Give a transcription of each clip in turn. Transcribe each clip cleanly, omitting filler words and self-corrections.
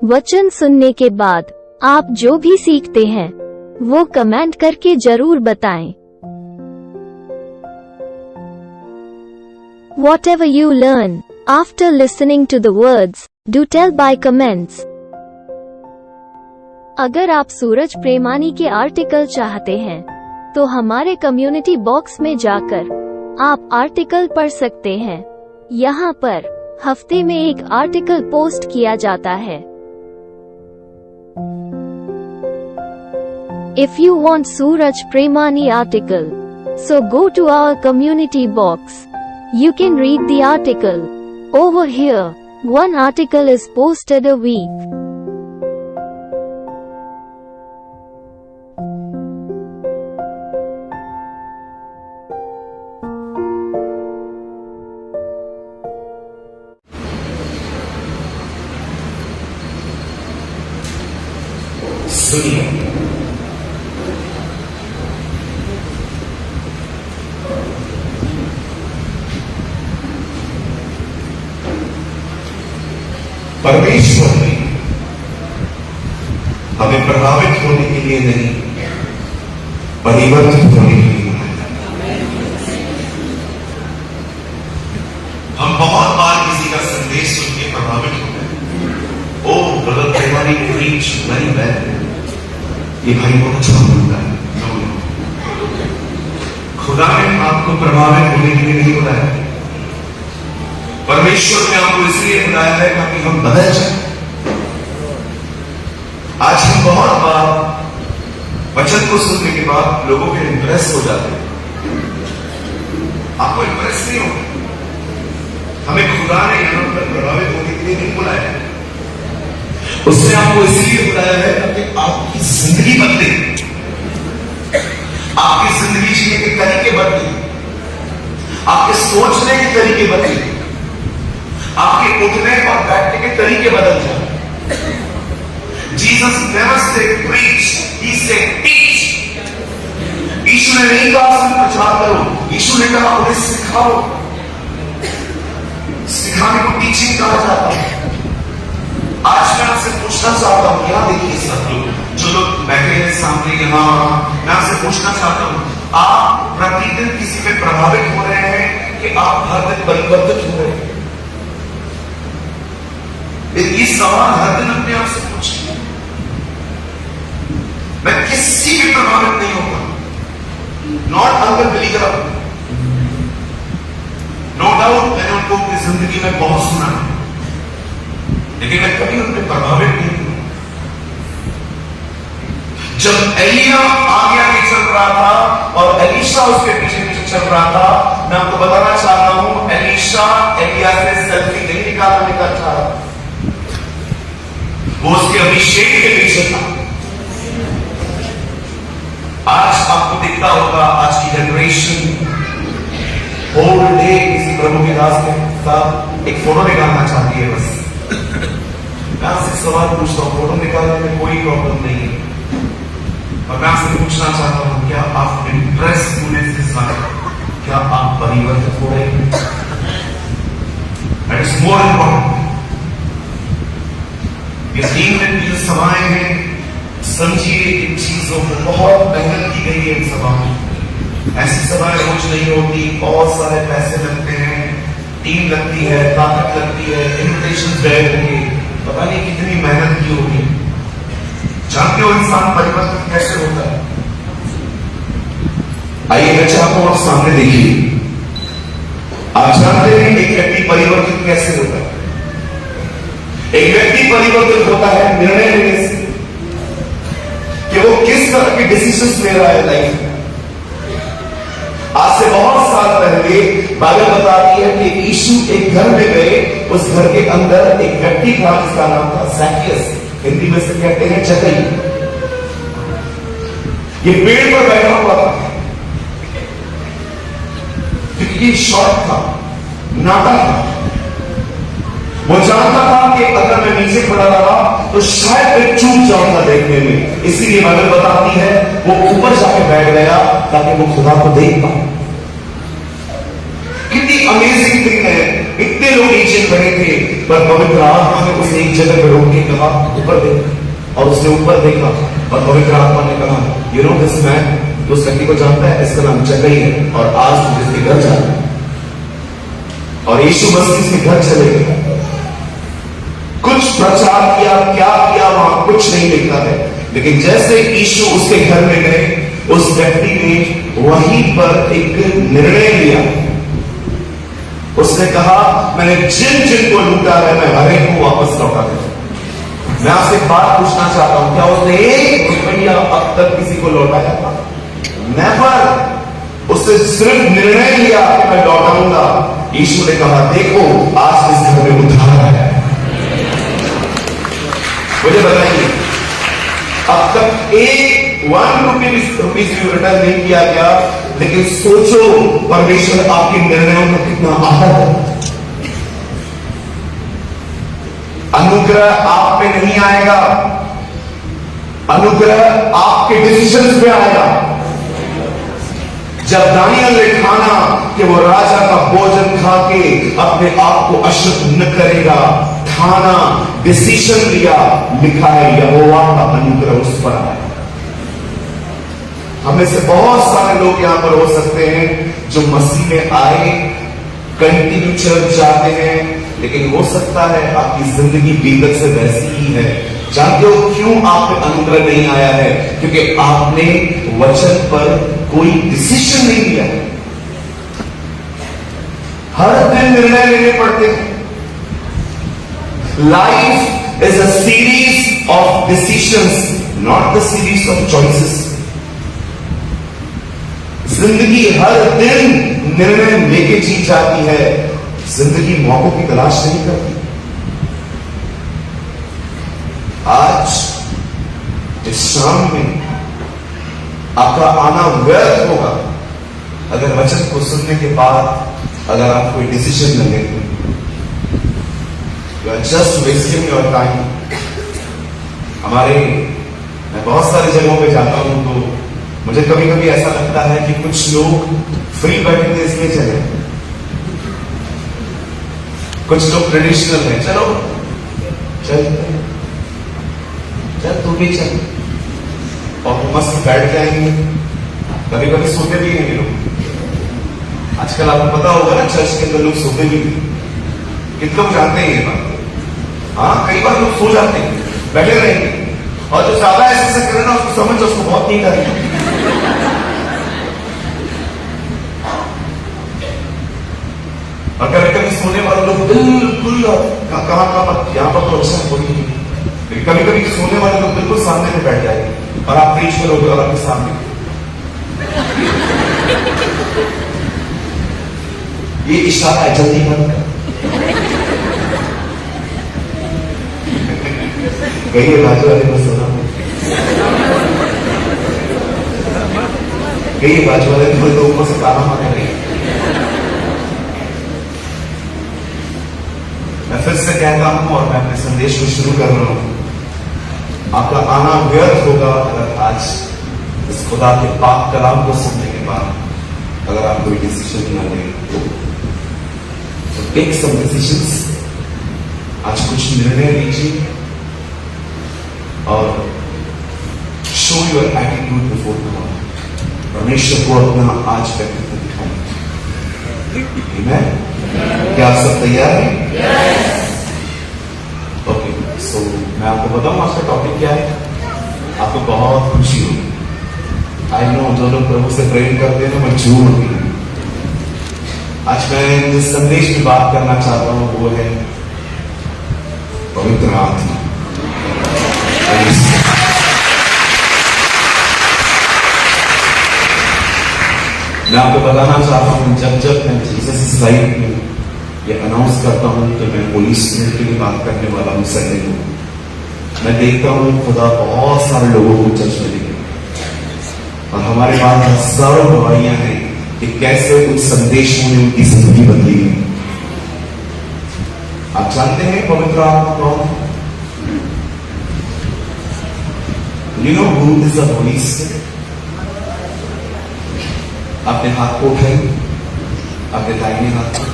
वचन सुनने के बाद आप जो भी सीखते हैं वो कमेंट करके जरूर बताएं। Whatever you learn after listening to the words, do tell by comments. अगर आप सूरज प्रेमानी के आर्टिकल चाहते हैं तो हमारे कम्युनिटी बॉक्स में जाकर आप आर्टिकल पढ़ सकते हैं। यहाँ पर हफ्ते में एक आर्टिकल पोस्ट किया जाता है। If you want Suraj Premani article, so go to our community box. You can read the article over here. One article is posted a week. सुनिए, परमेश्वर ने हमें प्रभावित होने के लिए नहीं, परिवर्तित होने के लिए बनाया। हम बहुत बार किसी का संदेश सुन के प्रभावित होते हैं। ओ ब्रदर प्रेमानी प्रीच वेरी वेल, ये भाई बहुत अच्छा बोलता है। खुदा ने आपको प्रभावित होने के लिए नहीं बुलाया। परमेश्वर ने आपको इसलिए बुलाया है ताकि हम बदल जाए। आज हम बहुत बार वचन को सुनने के बाद लोगों के इंप्रेस हो जाते हैं। आपको इंप्रेस नहीं होगा। हमें खुदा ने यहां पर प्रभावित होने के लिए नहीं बुलाया। उसने आपको इसलिए बुलाया है ताकि आपकी जिंदगी बदले, आपकी जिंदगी जीने के तरीके बदले, आपके सोचने के तरीके बदले, आपके उठने और बैठने के तरीके बदल जाए। Jesus never said preach, he said teach. यीशु ने नहीं कहा सिर्फ प्रचार करो, यीशु ने कहा उन्हें सिखाओ। सिखाने को टीचिंग कहा जाता है। आज मैं आपसे पूछना चाहता हूं, क्या देखिए सब लोग जो लोग बैठे हैं सामने यहां, मैं आपसे पूछना चाहता हूं, आप प्रतिदिन किसी पे प्रभावित हो रहे हैं कि आप हर दिन परिवर्तित हो रहे हैं? ये सवाल हर दिन अपने आप से पूछिए। मैं किसी भी प्रभावित नहीं होगा, नॉट अंकल बिलीगर। नो डाउट मैंने उनको अपनी जिंदगी में बहुत सुना है, लेकिन मैं कभी उनसे प्रभावित नहीं हूं। जब एलिया आगे आगे चल रहा था और एलीशा उसके पीछे पीछे चल रहा था, मैं आपको बताना चाहता हूं, एलीशा एलिया से सेल्फी नहीं निकालने का था, वो उसके अभिषेक के पीछे था। आज आपको दिखता होगा, आज की जनरेशन होल डे किसी प्रभु के दास के साथ एक फोटो निकालना चाहती है। बस मैं आपसे सवाल पूछता हूं, फोटो निकालने में कोई प्रॉब्लम नहीं है, और मैं आपसे पूछना चाहता हूं, क्या आप इंप्रेस होने से ज्यादा क्या आप परिवर्तित हो रहे हैं? That is more important. ये 3 दिन की जो सभाएं हैं, समझिए इन चीजों को बहुत मेहनत की गई है। इन सभाओं में ऐसी सभाएं रोज नहीं होती, बहुत सारे पैसे लगते हैं, टीम लगती है, ताकत लगती है, इन्विटेशन गए होंगे, पता नहीं कितनी मेहनत की होगी। जानते हो इंसान परिवर्तन कैसे होता है? आइए मैं चाहता हूं आप सामने देखिए। आप जानते हैं एक व्यक्ति परिवर्तित कैसे होता है? एक व्यक्ति परिवर्तित होता है निर्णय लेने से, कि वो किस तरह के डिसीजंस ले रहा है लाइफ में। आज से बहुत साल पहले बाइबल बताती है कि यीशु एक घर में गए, उस घर के अंदर एक व्यक्ति था जिसका नाम था ज़ैकेयस, हिंदी में से कहते हैं चकई। ये पेड़ पर बैठा हुआ था, क्योंकि ये शॉर्ट था, नाटा था। वो जानता था कि अगर मैं नीचे खड़ा रहा तो शायद मैं चूक जाऊंगा देखने में, इसीलिए बाइबल बताती है वो ऊपर जाके बैठ गया ताकि वो खुदा को देख पाए। कितनी अमेजिंग थिंग है। इतने लोग नीचे खड़े थे, पर पवित्र आत्मा ने उसे एक जगह पर रोक के कहा ऊपर देख, और उसने ऊपर देखा और पवित्र आत्मा ने कहा यू नो दिस मैन, तो उस व्यक्ति को जानता है, इसका नाम चकई है और आज तुझे इसके घर जाना है। और यीशु मसीह इसके घर चले गए, कुछ प्रचार किया, क्या किया वहां कुछ नहीं लिखा है, लेकिन जैसे यीशु उसके घर में गए, उस व्यक्ति ने वहीं पर एक निर्णय लिया। उसने कहा मैंने जिन जिन को लूटा है मैं हर एक को वापस लौटा दूंगा। मैं आपसे एक बात पूछना चाहता हूं, क्या उसने एक रुपया अब तक किसी को लौटाया था? नेवर। उसने सिर्फ निर्णय लिया कि मैं लौटाऊंगा। यीशु ने कहा देखो आज इस घर में उद्धार आया है। मुझे बताइए अब तक एक 1 रुपीज भी रिटर्न नहीं किया गया, लेकिन सोचो परमेश्वर आपके निर्णयों का कितना आदर है। अनुग्रह आप पे नहीं आएगा, अनुग्रह आपके डिसीजंस पे आएगा। जब दानियल ने ठाना कि वो राजा का भोजन खा के अपने आप को अशुद्ध न करेगा, ठाना, डिसीजन लिया, लिखा है यहोवा का अनुग्रह उस पर आया। हमें से बहुत सारे लोग यहां पर हो सकते हैं जो मसीह में आए, कंटिन्यू चर्च जाते हैं, लेकिन हो सकता है आपकी जिंदगी बीगत से वैसी ही है। जानते हो क्यों आप पे अनुग्रह नहीं आया है? क्योंकि आपने वचन पर कोई डिसीजन नहीं लिया। हर दिन निर्णय लेने पड़ते हैं। Life is a series of decisions, not the series of choices. जिंदगी हर दिन निर्णय लेके जी जाती है। जिंदगी मौकों की तलाश नहीं करती। आज इस शाम में आपका आना व्यर्थ होगा अगर वचन को सुनने के बाद अगर आप कोई डिसीजन न लें। You are just wasting your time. मैं बहुत सारी जगहों पे जाता हूं तो मुझे कभी कभी ऐसा लगता है कि कुछ लोग फ्री बैठे थे इसलिए चले, कुछ लोग ट्रेडिशनल है, चलो चल तू भी चल, और मस्त बैठ जाएंगे। कभी कभी सोते भी हैं ये लोग। आजकल आपको पता होगा ना चर्च के अंदर लोग सोते भी हैं। कितने लोग जानते हैं ये बात? हाँ, कई बार लोग सो जाते हैं, बैठे रहेंगे, और जो ज्यादा ऐसा करे ना उसको समझ उसको बहुत नींद आती है। और कभी कभी सोने वाले लोग बिल्कुल कहां पर, यहां पर तो अच्छा कोई, कभी कभी सोने वाले लोग बिल्कुल सामने में बैठ जाएंगे और आप प्रीच करोगे और आपके सामने ये इशारा है जल्दी बंद कर। कई बाजू वाले को सुना, कई बाजू वाले तो ऊपर से ताना मार रहे। मैं फिर से कहता हूं और मैं अपने संदेश को शुरू कर रहा हूं, आपका आना व्यर्थ होगा अगर आज इस खुदा के पाक कलाम को सुनने के बाद अगर आप कोई डिसीजन न लें। तो टेक सम डिसीजंस। आज कुछ निर्णय लीजिए और show your attitude before God. परमेश्वर को अपना आज व्यक्तित्व दिखाएं। आमेन। क्या आप सब तैयार हैं? ओके, सो मैं आपको बताऊं आज का टॉपिक क्या है। आपको बहुत खुशी होगी। आई नो जो लोग प्रभु से प्रेम करते हैं ना मजबूर होती है। आज मैं जिस संदेश की बात करना चाहता हूं वो है पवित्र आत्मा। मैं आपको बताना चाहता हूं जब मैं जीसस इस लाइफ में ये अनाउंस करता हूं तो मैं होली स्पिरिट के लिए बात करने वाला हूं। संडे को मैं देखता हूं खुदा बहुत सारे लोगों को चर्च में लेके, और हमारे पास हजारों गवाहियां हैं कि कैसे उन संदेशों ने उनकी जिंदगी बदली है। आप जानते हैं पवित्र आत्मा कौन है? You know who is the Holy spirit? अपने हाथ को उठाइए, अपने दाहिने हाथ को,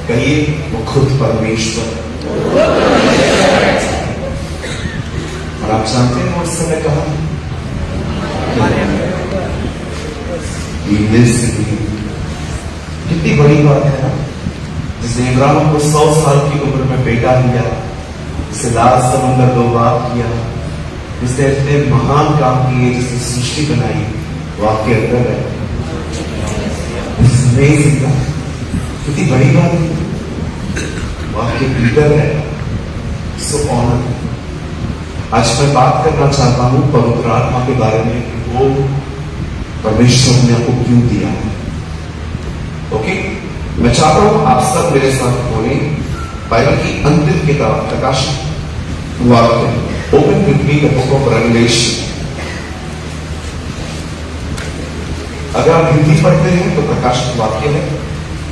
कहिए वो खुद परमेश्वर। और आप जानते हैं उस समय कहा कितनी बड़ी बात है ना, जिसने इब्राहिम को 100 साल की उम्र में बेटा दिया, जिसे लाल समुद्र 2 बार किया, जिसने इतने महान काम किए, जिसने सृष्टि बनाई, वो आपके अंदर है। कितनी बड़ी बात है, वो आपके भीतर है। सो ऑनर। आज मैं बात करना चाहता हूं पवित्र आत्मा के बारे में, वो परमेश्वर ने आपको क्यों दिया है। ओके, मैं चाहता हूं आप सब मेरे साथ बोलें बाइबल की अंतिम किताब प्रकाशित वाक्य, open with me the book of revelation. अगर आप हिंदी पढ़ते हैं तो प्रकाशित वाक्य है,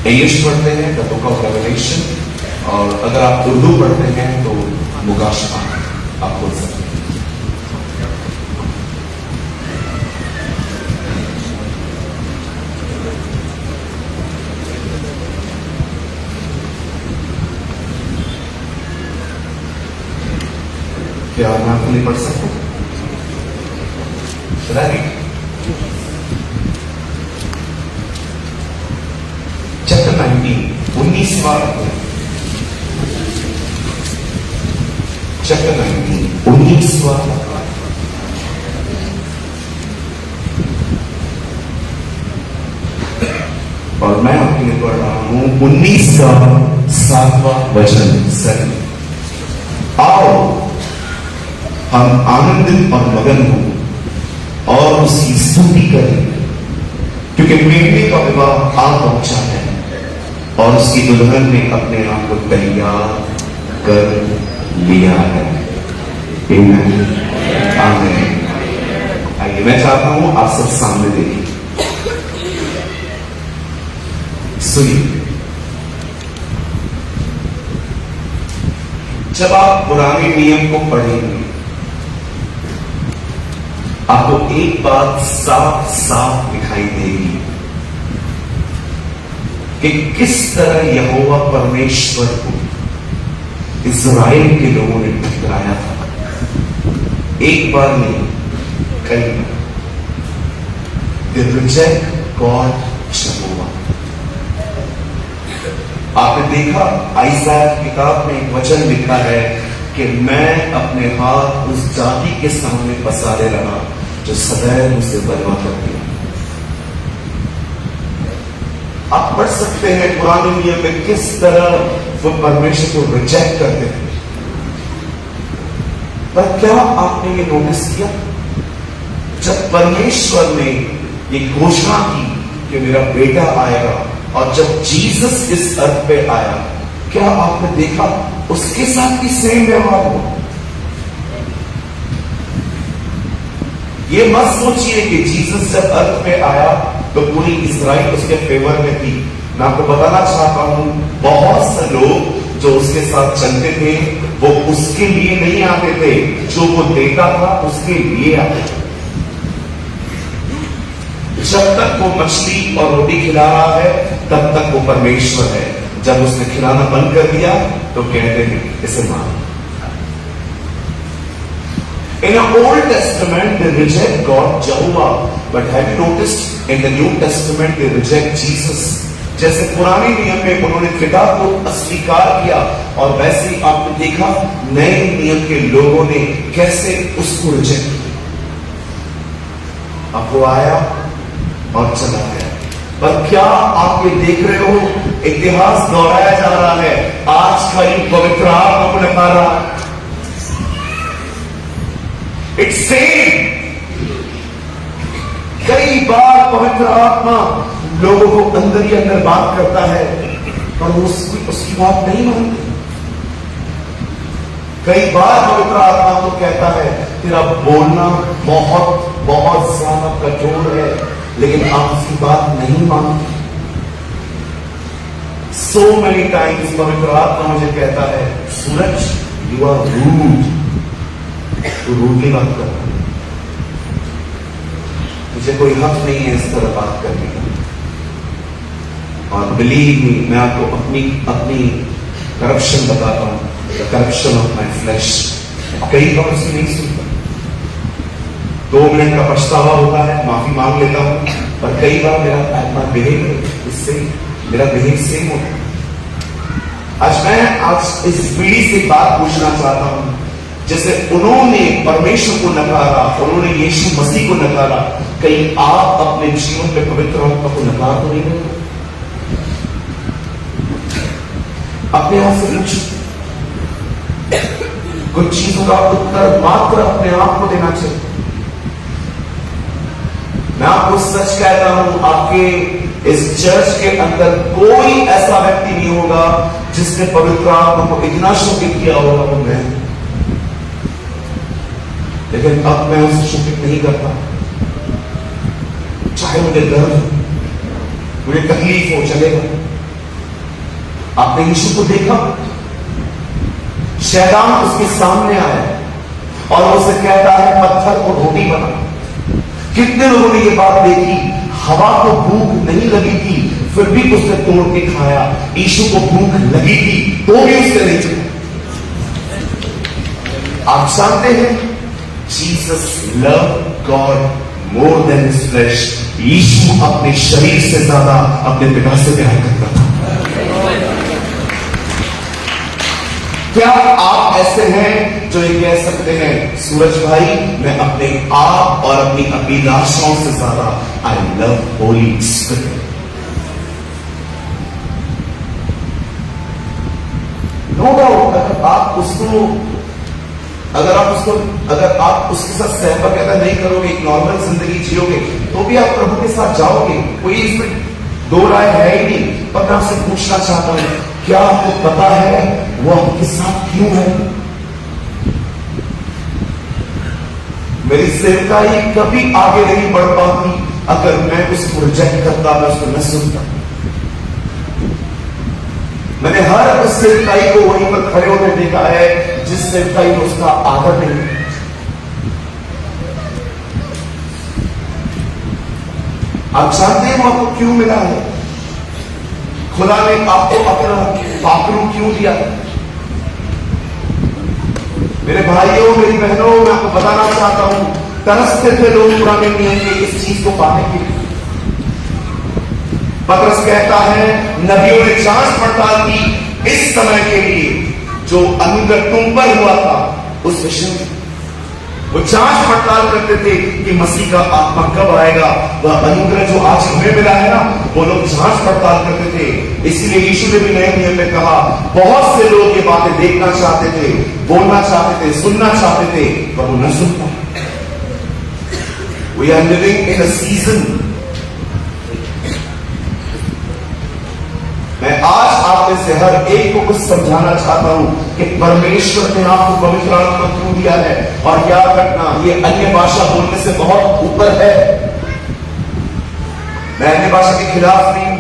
इंग्लिश पढ़ते हैं द बुक ऑफ रेवलेशन, और अगर आप उर्दू पढ़ते हैं तो मुकाशफा आप बोल सकते हैं। क्या मैं आपके लिए पढ़ सकता हूं? राइट, चैप्टर 19, 19वां चैप्टर 19, 19वां और मैं आपके लिए पढ़ रहा हूं 19 का 7वां वचन। सर, आओ हम आनंदित और मगन हों और उसकी स्तुति करें, क्योंकि मेमने का विवाह आ पहुंचा है और उसकी दुल्हन ने अपने आप को तैयार कर लिया है। आमीन। आइए, मैं चाहता हूं आप सब सामने देखिए, सुनिए। जब आप पुराने नियम को पढ़ेंगे, आपको एक बात साफ साफ दिखाई देगी कि किस तरह यहोवा परमेश्वर को इस्राएल के लोगों ने ठुकराया था। एक बार नहीं, कई बार। They reject God Jehovah। आपने देखा आइज़ाया की किताब में एक वचन लिखा है कि मैं अपने हाथ उस जाति के सामने पसारे रहा जो सदैव उसे बलवा करती है। आप पढ़ सकते हैं पुराने नियम में किस तरह वो परमेश्वर को रिजेक्ट करते थे। पर क्या आपने ये नोटिस किया, जब परमेश्वर ने ये घोषणा की कि मेरा बेटा आएगा, और जब जीसस इस अर्थ पे आया, क्या आपने देखा उसके साथ भी सेम व्यवहार हुआ? ये मत सोचिए कि जीसस जब अर्थ पे आया तो पूरी इजराइल उसके फेवर में थी। मैं आपको बताना चाहता हूं, बहुत से लोग जो उसके साथ चलते थे वो उसके लिए नहीं आते थे, जो वो देता था उसके लिए आते थे। जब तक वो मछली और रोटी खिला रहा है तब तक वो परमेश्वर है। जब उसने खिलाना बंद कर दिया तो कहते हैं इसे मार। In the Old Testament, they reject God, Jehovah. But have you noticed, in the New Testament, they reject Jesus. जैसे पुराने नियम में उन्होंने पिता को अस्वीकार किया, और वैसे ही आपने देखा नए नियम के लोगों ने कैसे उसको रिजेक्ट किया। अब वो आया और चला गया। पर क्या आप ये देख रहे हो, इतिहास दोहराया जा रहा है। आज का युग पवित्र आत्मा को नकार रहा है। It's same. कई बार पवित्र आत्मा लोगों को अंदर ही अंदर बात करता है, पर वो उसकी बात नहीं मानते। कई बार पवित्र आत्मा को कहता है तेरा बोलना बहुत बहुत ज्यादा कठोर है, लेकिन आप उसकी बात नहीं मानते। So many times पवित्र आत्मा मुझे कहता है, सूरज यू आर रूड, तू रूडली बात कर, मुझे कोई हक नहीं है इस तरह बात करने का। और बिलीव मी, मैं आपको अपनी अपनी करप्शन बताता हूं, the corruption of my flash. कई बार उसकी नहीं सुनता, 2 मिनट का पछतावा होता है, माफी मांग लेता हूं, पर कई बार मेरा बिहेवियर इससे मेरा बिहेव सेम होता है। आज इस पीढ़ी से बात पूछना चाहता हूं, जैसे उन्होंने परमेश्वर को नकारा, उन्होंने यीशु मसीह को नकारा, कहीं आप अपने जीवन में पवित्र आत्मा को नकार तो नहीं रहे? अपने आप से पूछो। कुछ चीजों का उत्तर मात्र अपने आप को देना चाहिए। मैं आपको सच कहता हूं, आपके इस चर्च के अंदर कोई ऐसा व्यक्ति नहीं होगा जिसने पवित्र आत्मा को इतना शोकित किया होगा वो मैं। लेकिन अब मैं उसे शोकित नहीं करता, चाहे मुझे दर्द हो, मुझे तकलीफ हो, चलेगा। आपने यीशु को देखा, शैतान उसके सामने आया और उसे कहता है पत्थर को रोटी बना। कितने लोगों ने ये बात देखी, हवा को भूख नहीं लगी थी फिर भी उसने तोड़ के खाया। यीशु को भूख लगी थी तो भी उसने नहीं चला। आप जानते हैं, Jesus love God more than his flesh. यीशु अपने शरीर से ज्यादा अपने पिता से प्यार करता था। क्या आप ऐसे हैं जो ये कह सकते हैं, सूरज भाई मैं अपने आप और अपनी अभिलाषाओं से ज्यादा I love holy spirit? No doubt, अगर आप उसके साथ सहमत नहीं करोगे, एक नॉर्मल जिंदगी जियोगे, तो भी आप प्रभु के साथ जाओगे, कोई इसमें दो राय है ही नहीं। पर मैं आपसे पूछना चाहता हूं, क्या आपको पता है वो आपके साथ क्यों है? मेरी सेवकाई कभी आगे नहीं बढ़ पाती अगर मैं उसको रिजेक्ट करता, मैं उसको न सुनता। मैंने हर उस सेवकाई को वहीं पर खड़े होकर देखा है जिस सेवकाई को उसका आदर नहीं। आप जानते हैं वो आपको क्यों मिला है? खुदा ने आपको अपना पाखरू क्यों दिया? मेरे भाइयों, मेरी बहनों, मैं आपको बताना चाहता हूं, तरसते थे लोग पुराने नियम के इस चीज को पाने के लिए। पतरस कहता है, नबियों ने जांच पड़ताल की इस समय के लिए जो अनुग्रह तुम पर हुआ था उस विषय में। वो जांच पड़ताल करते थे कि मसीह का आत्मा कब आएगा। वह अनुग्रह जो आज हमें मिला है ना, वो लोग जांच पड़ताल करते थे। इसीलिए यीशु ने भी नए नियम में कहा, बहुत से लोग ये बातें देखना चाहते थे, बोलना चाहते थे, सुनना चाहते थे, पर वो न सुन पाए। We are living in a season. मैं आज आप में से हर एक को कुछ समझाना चाहता हूं कि परमेश्वर ने आपको पवित्र आत्मा क्यों दिया है। और याद रखना, ये अन्य भाषा बोलने से बहुत ऊपर है। मैं अन्य भाषा के खिलाफ नहीं,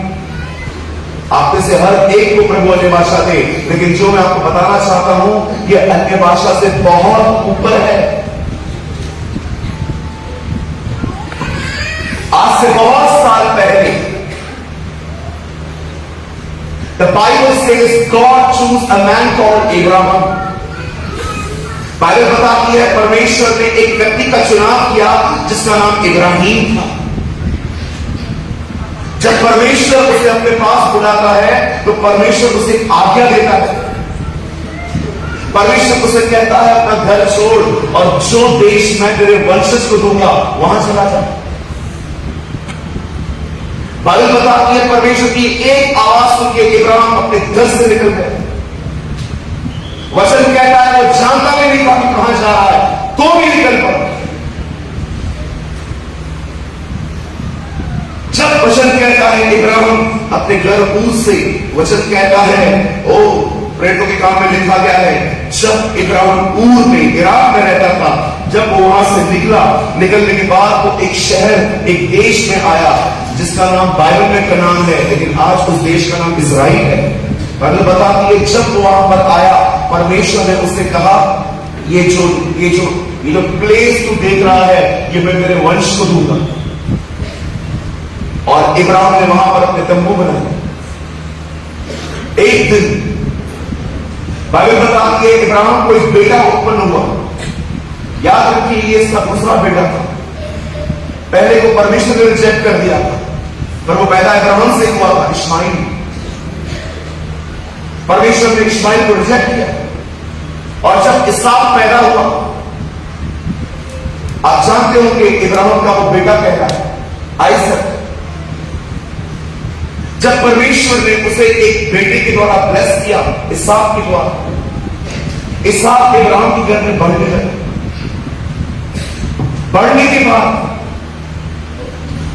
आप में से हर एक को प्रभु अन्य भाषा दे, लेकिन जो मैं आपको बताना चाहता हूं ये अन्य भाषा से बहुत ऊपर है। आज से बहुत साल पहले The Bible says God chose a man called Abraham. Bible बताती है परमेश्वर ने एक व्यक्ति का चुनाव किया जिसका नाम इब्राहिम था। जब परमेश्वर उसे अपने पास बुलाता है तो परमेश्वर उसे आज्ञा देता है। परमेश्वर उसे कहता है अपना घर छोड़ और जो देश मैं तेरे वंशज को दूंगा वहां चला जा। बाइबल बताती है परमेश्वर की एक आवाज सुन के इब्राहिम अपने घर से निकल गए। वचन कहता है वो जानता भी नहीं था कि कहां जा रहा है, तो भी निकल पड़ा। जब वचन कहता है इब्राहिम अपने घर ऊर से, वचन कहता है ओ प्रेरितों के काम में लिखा गया है, जब इब्राहिम ऊर में इराक में रहता था, जब वो वहां से निकला, निकलने के बाद वो एक शहर, एक देश में आया जिसका नाम बाइबल में कनान है, लेकिन आज उस देश का नाम इजराइल है। बाइबल बताती है जब वो वहां पर आया, परमेश्वर ने उससे कहा ये जो प्लेस तू देख रहा है ये मैं तेरे वंश को दूंगा। और इब्राहिम ने वहां पर अपने तंबू बनाए। एक दिन बाइबल बताती है इब्राहिम को एक बेटा उत्पन्न हुआ। याद रखिए ये इसका दूसरा बेटा था। पहले को परमेश्वर ने रिजेक्ट कर दिया था, पर वो पैदा इब्राहिम से हुआ था, इस्माइल। परमेश्वर ने इस्माइल को रिजेक्ट किया, और जब इसहाक पैदा हुआ, आप जानते हो कि इब्राहिम का वो बेटा कहता है आइसक। जब परमेश्वर ने उसे एक बेटे के द्वारा ब्लेस किया, इसहाक के द्वारा, इसहाक इब्राहिम के घर में बढ़ने लगे। बढ़ने के बाद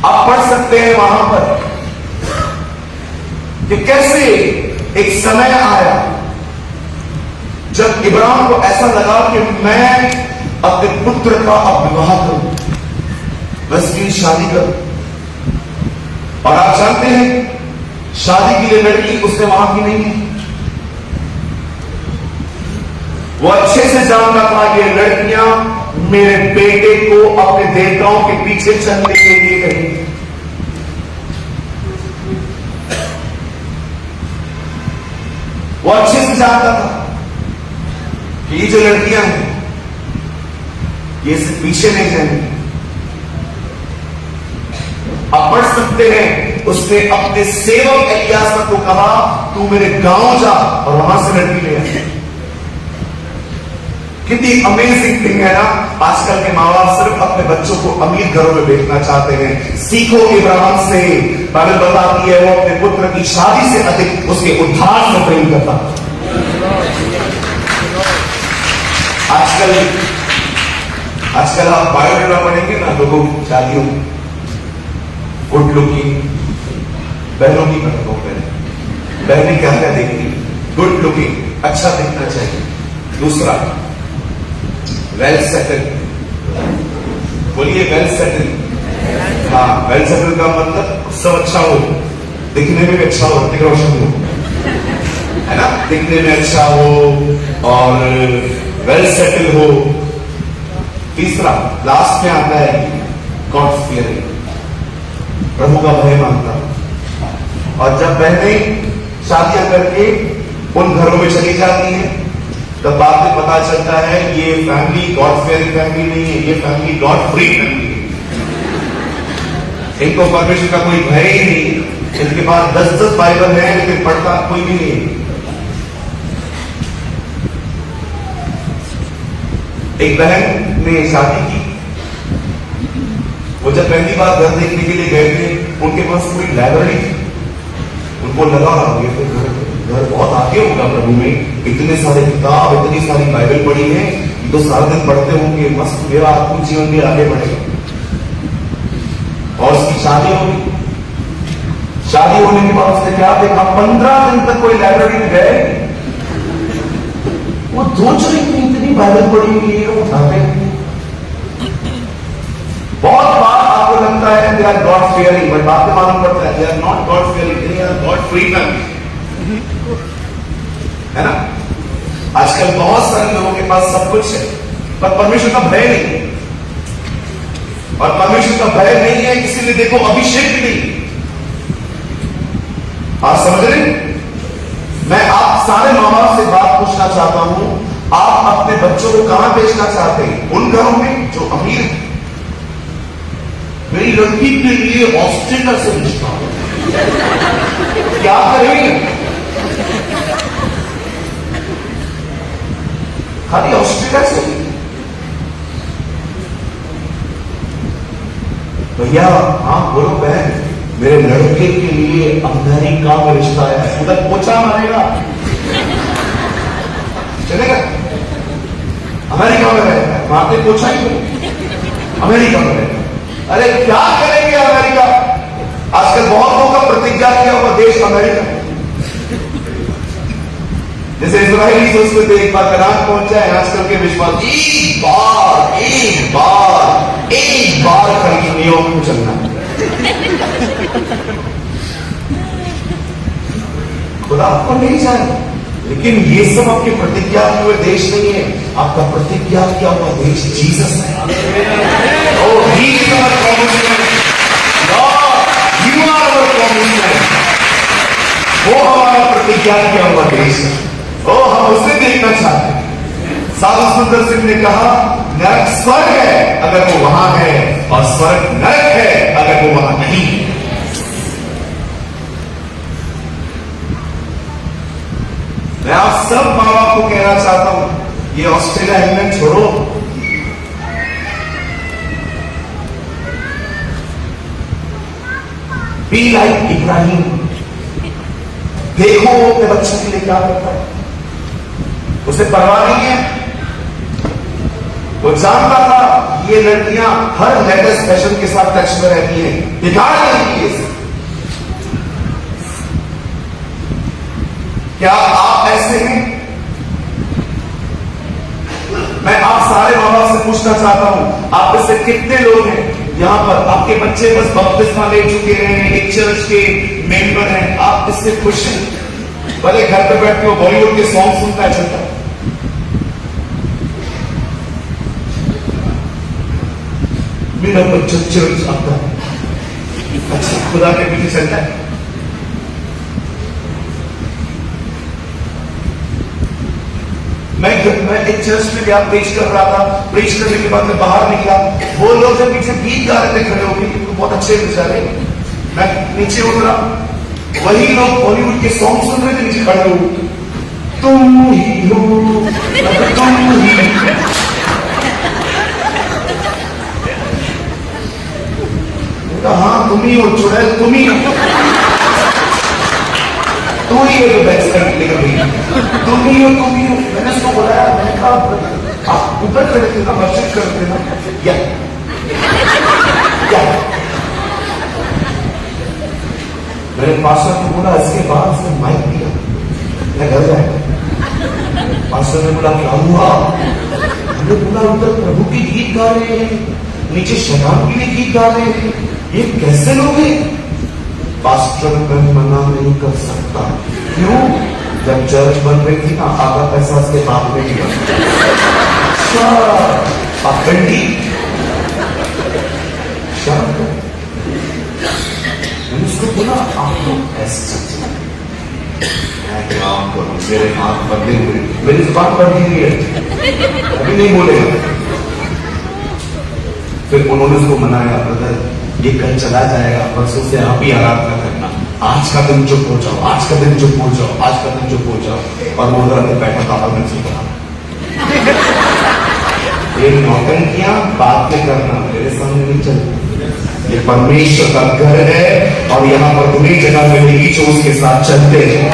आप पढ़ सकते हैं वहां पर कि कैसे एक समय आया जब इब्राहिम को ऐसा लगा कि मैं अपने पुत्र का अब विवाह करूं, मैं इसकी शादी करूं। और आप जानते हैं शादी के लिए लड़की उसने वहां की नहीं है। वो अच्छे से जानता था ये लड़कियां मेरे बेटे को अपने देवताओं के पीछे चलने के लिए कहेंगी। वो अच्छे से जानता था कि ये जो लड़कियां हैं ये सिर्फ पीछे नहीं जाएंगी। आप पढ़ सकते हैं उसने अपने सेवक एलियासा को कहा तू मेरे गांव जा और वहां से लड़की ले आ। कितनी अमेजिंग थिंग है ना। आजकल के माँ बाप सिर्फ अपने बच्चों को अमीर घरों में भेजना चाहते हैं। सीखो इब्राहिम से, बाइबल बताती है वो अपने पुत्र की शादी से अधिक उसके उद्धार से प्रेम करता। आजकल आप बायोडाटा पढ़ेंगे ना लोगों की शादियों में, गुड लुकिंग बहनों की बहनें क्या क्या देखती, गुड लुकिंग, अच्छा दिखना चाहिए। दूसरा वेल सेटल, बोलिए वेल सेटल। हाँ, वेल सेटल का मतलब सब अच्छा हो, दिखने में भी अच्छा हो, ऋतिक रोशन हो, है ना, दिखने में अच्छा हो और वेल सेटल हो। तीसरा लास्ट में आता है गॉड फियरिंग, प्रभु का भय मानता। और जब बहनें शादियां करके उन घरों में चली जाती हैं तब बाद में पता चलता है ये फैमिली गॉड फेयरिंग फैमिली नहीं है, ये फैमिली गॉड फ्री फैमिली है। इनको परमेश्वर का कोई भय ही नहीं। इनके पास 10-10 बाइबल है लेकिन पढ़ता कोई भी नहीं। एक बहन ने शादी की, वो जब पहली बार घर देखने के लिए गए थे उनके पास पूरी लाइब्रेरी थी। उनको लगा ये तो घर बहुत आगे होगा प्रभु में, इतने सारे किताब, इतनी सारी बाइबल पढ़ी है, तो सारा दिन पढ़ते होंगे, मस्त मेरा आत्मिक जीवन भी आगे बढ़ेगा। और उसकी शादी होगी। शादी होने के बाद उसने क्या देखा, 15 दिन तक कोई लाइब्रेरी में गए, वो सोच रही थी इतनी बाइबल पढ़ी हुई है, उठाते बहुत बार आपको लगता है they are God fearing, but बात में मालूम पड़ता है they are not God fearing, they are God free family, है ना। आजकल बहुत सारे लोगों के पास सब कुछ है पर परमेश्वर का भय नहीं, और परमेश्वर का भय नहीं है इसीलिए देखो अभिषेक भी नहीं। आप समझ रहे? मैं आप सारे माँ बाप से बात पूछना चाहता हूं, आप अपने बच्चों को कहां भेजना चाहते हैं? उन घरों में जो अमीर है। मेरी लड़की के लिए ऑस्ट्रेलिया से रिश्ता, क्या करेंगे? खाली ऑस्ट्रेलिया से? भैया हाँ बोलो बहन, मेरे लड़के के लिए अमेरिका में रिश्ता है, उधर पोछा मारेगा, चलेगा? अमेरिका में रहेगा, वहां पे पोछा ही अमेरिका में रहेगा। अरे क्या करेंगे अमेरिका? आजकल बहुत लोगों का प्रतिज्ञा किया हुआ देश अमेरिका, जैसे इस्राएली संस्कृति एक बार कनान पहुंचा है, आजकल के विश्वास एक बार कहीं न्यूयॉर्क को चलना है। खुदा आपको नहीं चाहे, लेकिन ये सब आपके प्रतिज्ञा किए हुए देश नहीं है, आपका प्रतिज्ञा किया हुआ देश जीसस है। Oh, he is our promised land. Lord, you are our promised land. वो हमारा प्रतिज्ञा किया हुआ देश है, वो हम उसे देखना चाहते हैं। साधु सुंदर सिंह ने कहा, नरक स्वर्ग है अगर वो वहां है, और स्वर्ग नरक है अगर वो वहां नहीं है। मैं आप सब माँ बाप को कहना चाहता हूं, ये ऑस्ट्रेलिया इंग्लैंड छोड़ो, बी लाइक इब्राहिम। देखो वो अपने बच्चों के लिए क्या करता है, उसे परवाह नहीं है। वो जानता था ये लड़कियां हर लेटेस्ट फैशन के साथ टच में रहती हैं, बिगाड़ देंगी इसे। क्या आप ऐसे हैं? मैं आप सारे माँ बाप से पूछना चाहता हूं, आप में से कितने लोग हैं यहां पर आपके बच्चे बस बपतिस्मा ले चुके हैं, एक चर्च के मेंबर हैं, आप इससे खुश हैं? भले घर पे बैठ के वो बॉलीवुड के सॉन्ग सुनता है चलता है, मेरा बच्चा चर्च आता है, अच्छा खुदा के पीछे चलता है। मैं एक चर्च में गया, प्रीच कर रहा था, प्रीच करने के बाद मैं बाहर निकला, वो लोग जब पीछे गीत गा रहे थे खड़े होकर, तो बहुत अच्छे बेचारे, मैं नीचे उतरा, वही लोग बॉलीवुड के सॉन्ग सुन रहे थे नीचे खड़े हो, तुम ही हो, तुम ही। हाँ तुम ही हो चुड़ैल, तुम ही हो, तू ही हो जो बैच कर लेकर गई, तुम ही हो, तुम ही हो। मैंने उसको बुलाया, मैंने कहा आप ऊपर खड़े थे ना, मस्जिद करते ना, या मैंने पास्टर को बोला, इसके बाद उसने माइक दिया, मैं घर जाएगा। पास्टर ने बोला क्या हुआ? हमने बोला उधर प्रभु के गीत गा रहे हैं, नीचे शराब के लिए गीत गा रहे हैं, ये कैसे लोग हैं? पास्टर मैं मना नहीं कर सकता। क्यों? जब चर्च बन रही थी ना, आधा पैसा उसके बाप ने दिया। पाखंडी, मैंने उसको बोला आप लोग ऐसे मेरे हाथ बदले हुए, मेरी जुबान बदली हुई है, अभी नहीं बोलेगा। फिर उन्होंने उसको मनाया, ब्रदर ये कल चला जाएगा, परसों से आप ही आराधना करना, आज का दिन चुप हो जाओ, आज का दिन चुप हो जाओ, आज का दिन चुप हो जाओ। और वो उधर बैठा पापा में चुप रहा। ये नौटंकियां बात में करना मेरे सामने नहीं चलती। ये परमेश्वर का घर है और यहां पर तुम्हें जगह मिलेगी जो उसके साथ चलते हैं।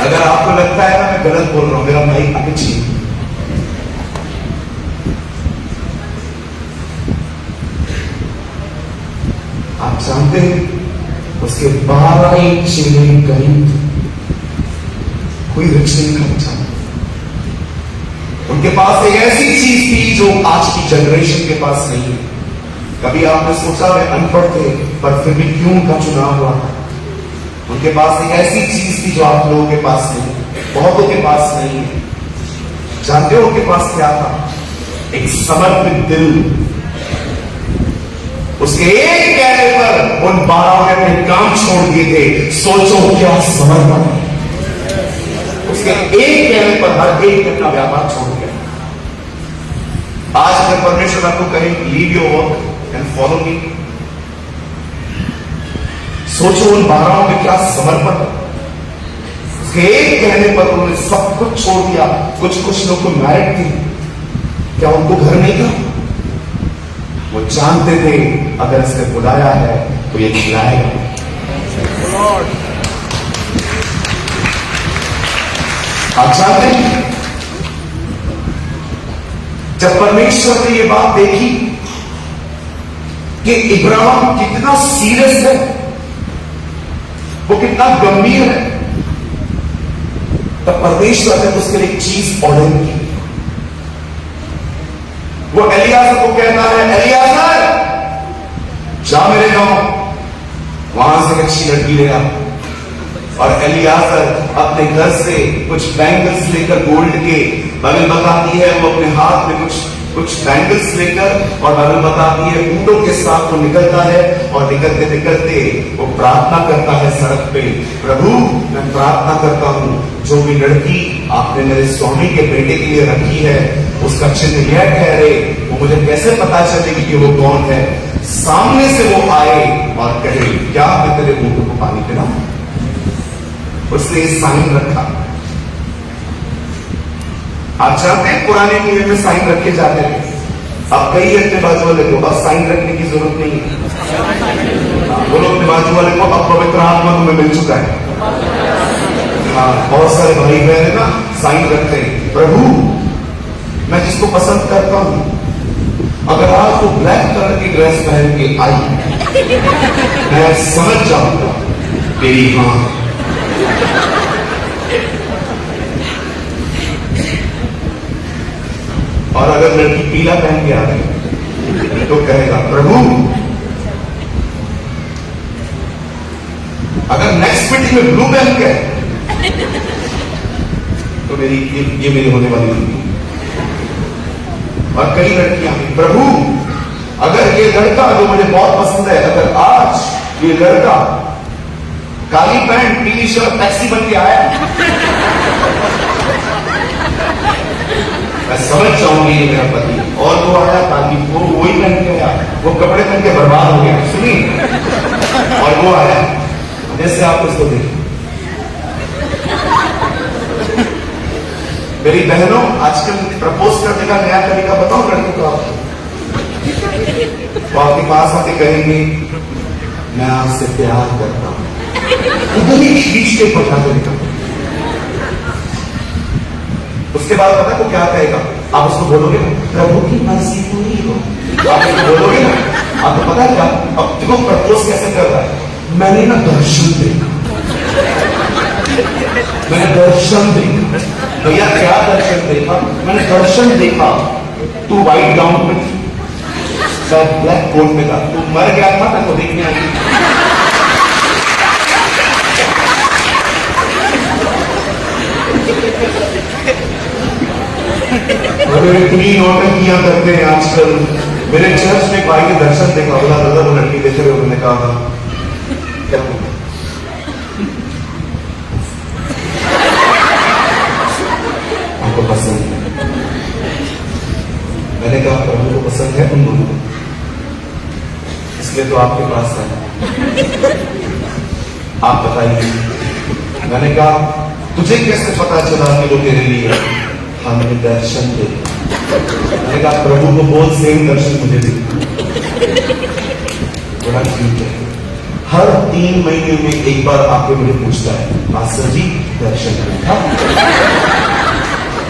अगर आपको लगता है ना मैं गलत बोल रहा हूं, मेरा भाई आगे चाहिए। आप जानते हैं उसके 12 चेले गरीब थे, कोई रिच नहीं करना चाहता। उनके पास एक ऐसी चीज थी जो आज की जनरेशन के पास नहीं है। कभी आपने सोचा वे अनपढ़ थे पर फिर भी क्यों उनका चुनाव हुआ था? उनके पास एक ऐसी चीज थी जो आप लोगों के पास नहीं, बहुतों के पास नहीं है। जानते हो उनके पास क्या था? एक समर्पित दिल। उसके एक कहने पर उन 12 ने अपने काम छोड़ दिए थे। सोचो क्या समर्पण है। उसके एक कहने पर हर एक ने अपना व्यापार छोड़ दिया। आज अगर परमेश्वर आपको कहे leave your work and follow me, सोचो उन 12 में क्या समर्पण है। उसके एक कहने पर उन्होंने सब कुछ छोड़ दिया। कुछ लोग को मैरिड थी, क्या उनको घर नहीं था? वो जानते थे अगर इसने बुलाया है तो ये खिलाएगा। आप जानते हैं जब परमेश्वर ने ये बात देखी कि इब्राहिम कितना सीरियस है, वो कितना गंभीर है, तब परमेश्वर ने उसके लिए एक चीज ऑर्डर की। वो एलियाजर को कहता है, एलियाजर जा मेरे गांव, वहां से एक अच्छी लड़की ले आ। और एलियाजर अपने घर से कुछ बैंगल्स लेकर गोल्ड के, बगल बताती है वो अपने हाथ में कुछ कुछ बैंगल्स लेकर, और बाइबल बताती है ऊँटों के साथ वो निकलता है, और निकलते निकलते वो प्रार्थना करता है सड़क पे, प्रभु मैं प्रार्थना करता हूँ जो भी लड़की आपने मेरे स्वामी के बेटे के लिए रखी है उसका चिन्ह यह ठहरे, वो मुझे कैसे पता चलेगी कि वो कौन है। सामने से वो आए और कहे क्या मैं तेरे ऊँटों को पानी पिलाऊं। उसने साइन रखा। आप जानते हैं पुराने नियम में साइन रखे जाते हैं, अब कई अपने बाजू वाले को अब साइन रखने की जरूरत नहीं है। बोलो अपने बाजू वाले को अब पवित्र आत्मा तुम्हें मिल चुका है। हाँ, बहुत सारे भाई बहन है ना साइन रखते हैं, प्रभु मैं जिसको पसंद करता हूं अगर आप वो ब्लैक कलर की ड्रेस पहन के आई मैं समझ जाऊंगा तेरी हाँ। और अगर लड़की पीला पहन के आ गई तो कहेगा प्रभु। अगर नेक्स्ट मीटिंग में ब्लू पहन के तो मेरी ये मेरी होने वाली लड़की। और कई लड़कियां प्रभु अगर ये लड़का जो मुझे बहुत पसंद है अगर आज ये लड़का काली पैंट पीली शर्ट टैक्सी बन के आया मैं समझ जाऊंगी ये मेरा पति। और वो आया ताकि वो वही पहन के आया, वो कपड़े पहन के बर्बाद हो गया सुनिए। और वो आया जैसे आप उसको देखें। मेरी बहनों आजकल प्रपोज करने का नया तरीका बताओ लड़कों का। तो आपके पास आके कहेंगे मैं आपसे प्यार करता हूं, उधर ही खींच के पता करेगा। उसके बाद पता को क्या कहेगा, आप उसको बोलोगे ना प्रभु की मर्जी पूरी हो, आप उसको बोलोगे ना। आपको पता है क्या अब देखो प्रपोज कैसे कर रहा है। मैंने ना दर्शन देखा, मैंने दर्शन देखा। भैया क्या दर्शन देखा? मैंने दर्शन देखा तू व्हाइट गाउन में थी, सब ब्लैक कोट में था, तू मर गया था मैं तो देखने आई। इतनी नौटंकियां करते हैं आजकल। मेरे चर्च में भाई ने दर्शन देखा, बोला दादा वो लड़की देख रहे हो, मैंने कहा क्या आपको पसंद है? मैंने कहा प्रभु को पसंद है तुम दोनों को, इसलिए तो आपके पास है, आप बताइए। मैंने कहा तुझे कैसे पता चला कि वो तेरे लिए है? हमने दर्शन देखा। मैंने कहा प्रभु को बोल सेम दर्शन मुझे देखा। बड़ा ठीक है। हर 3 महीने में एक बार आके मुझे पूछता है मास्टर जी दर्शन देखा?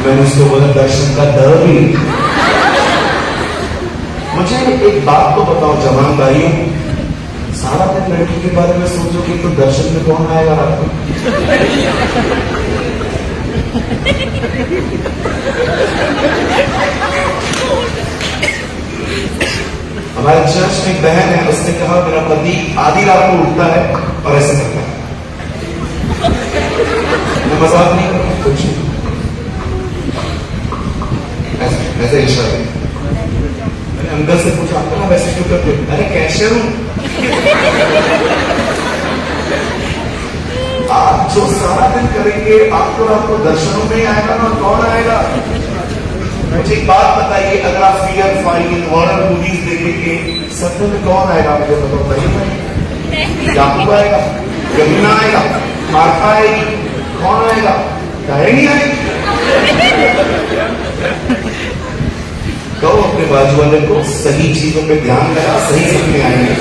मैंने उसको बोला दर्शन का डर भी। मुझे एक बात तो बताओ जवान भाइयों, सारा दिन लड़की के बारे में सोचोगे तो दर्शन में कौन आएगा रात को? हमारे चर्च में एक बहन है, उसने कहा मेरा पति आधी रात को उठता है और ऐसे करता है। मैं मजाक नहीं कर रहा, कुछ ऐसे इशारे। मैंने अंकल से पूछा अंकल वैसे क्यों करते? अरे कैशियर हूं। आप जो सारा दिन करेंगे आपको रात को दर्शनों में आएगा ना, कौन आएगा? मुझे एक बात बताइए, अगर आप फियर फाइल हॉरर मूवीज देखेंगे सत्य में कौन आएगा? मुझे बताओ। भाई याकूब आएगा, यमुना आएगा, मार्था आएगी, कौन आएगा? नहीं आएगी। कहो अपने बाजू वाले को सही चीजों पे ध्यान लगा, सही सपने आएंगे।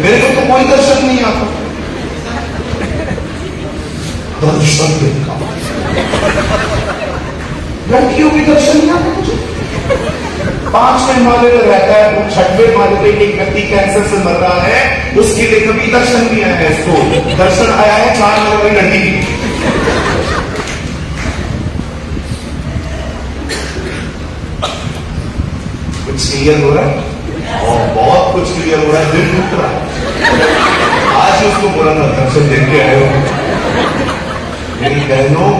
मेरे को तो कोई दर्शन नहीं आता, दर्शन देखा। लड़कियों की दर्शन नहीं आता मुझे। 5वें माले पर रहता है, वो 6वें माले पे एक व्यक्ति कैंसर से मर रहा है, उसके लिए कभी दर्शन नहीं आया है। इसको दर्शन आया है 4 माले वाली लड़की की। कुछ क्लियर हो रहा है? और बहुत कुछ क्लियर हो रहा है, दिल टूट रहा है। आज ही उसको बोला था दर्शन देख के आए हो। मेरी बहनों,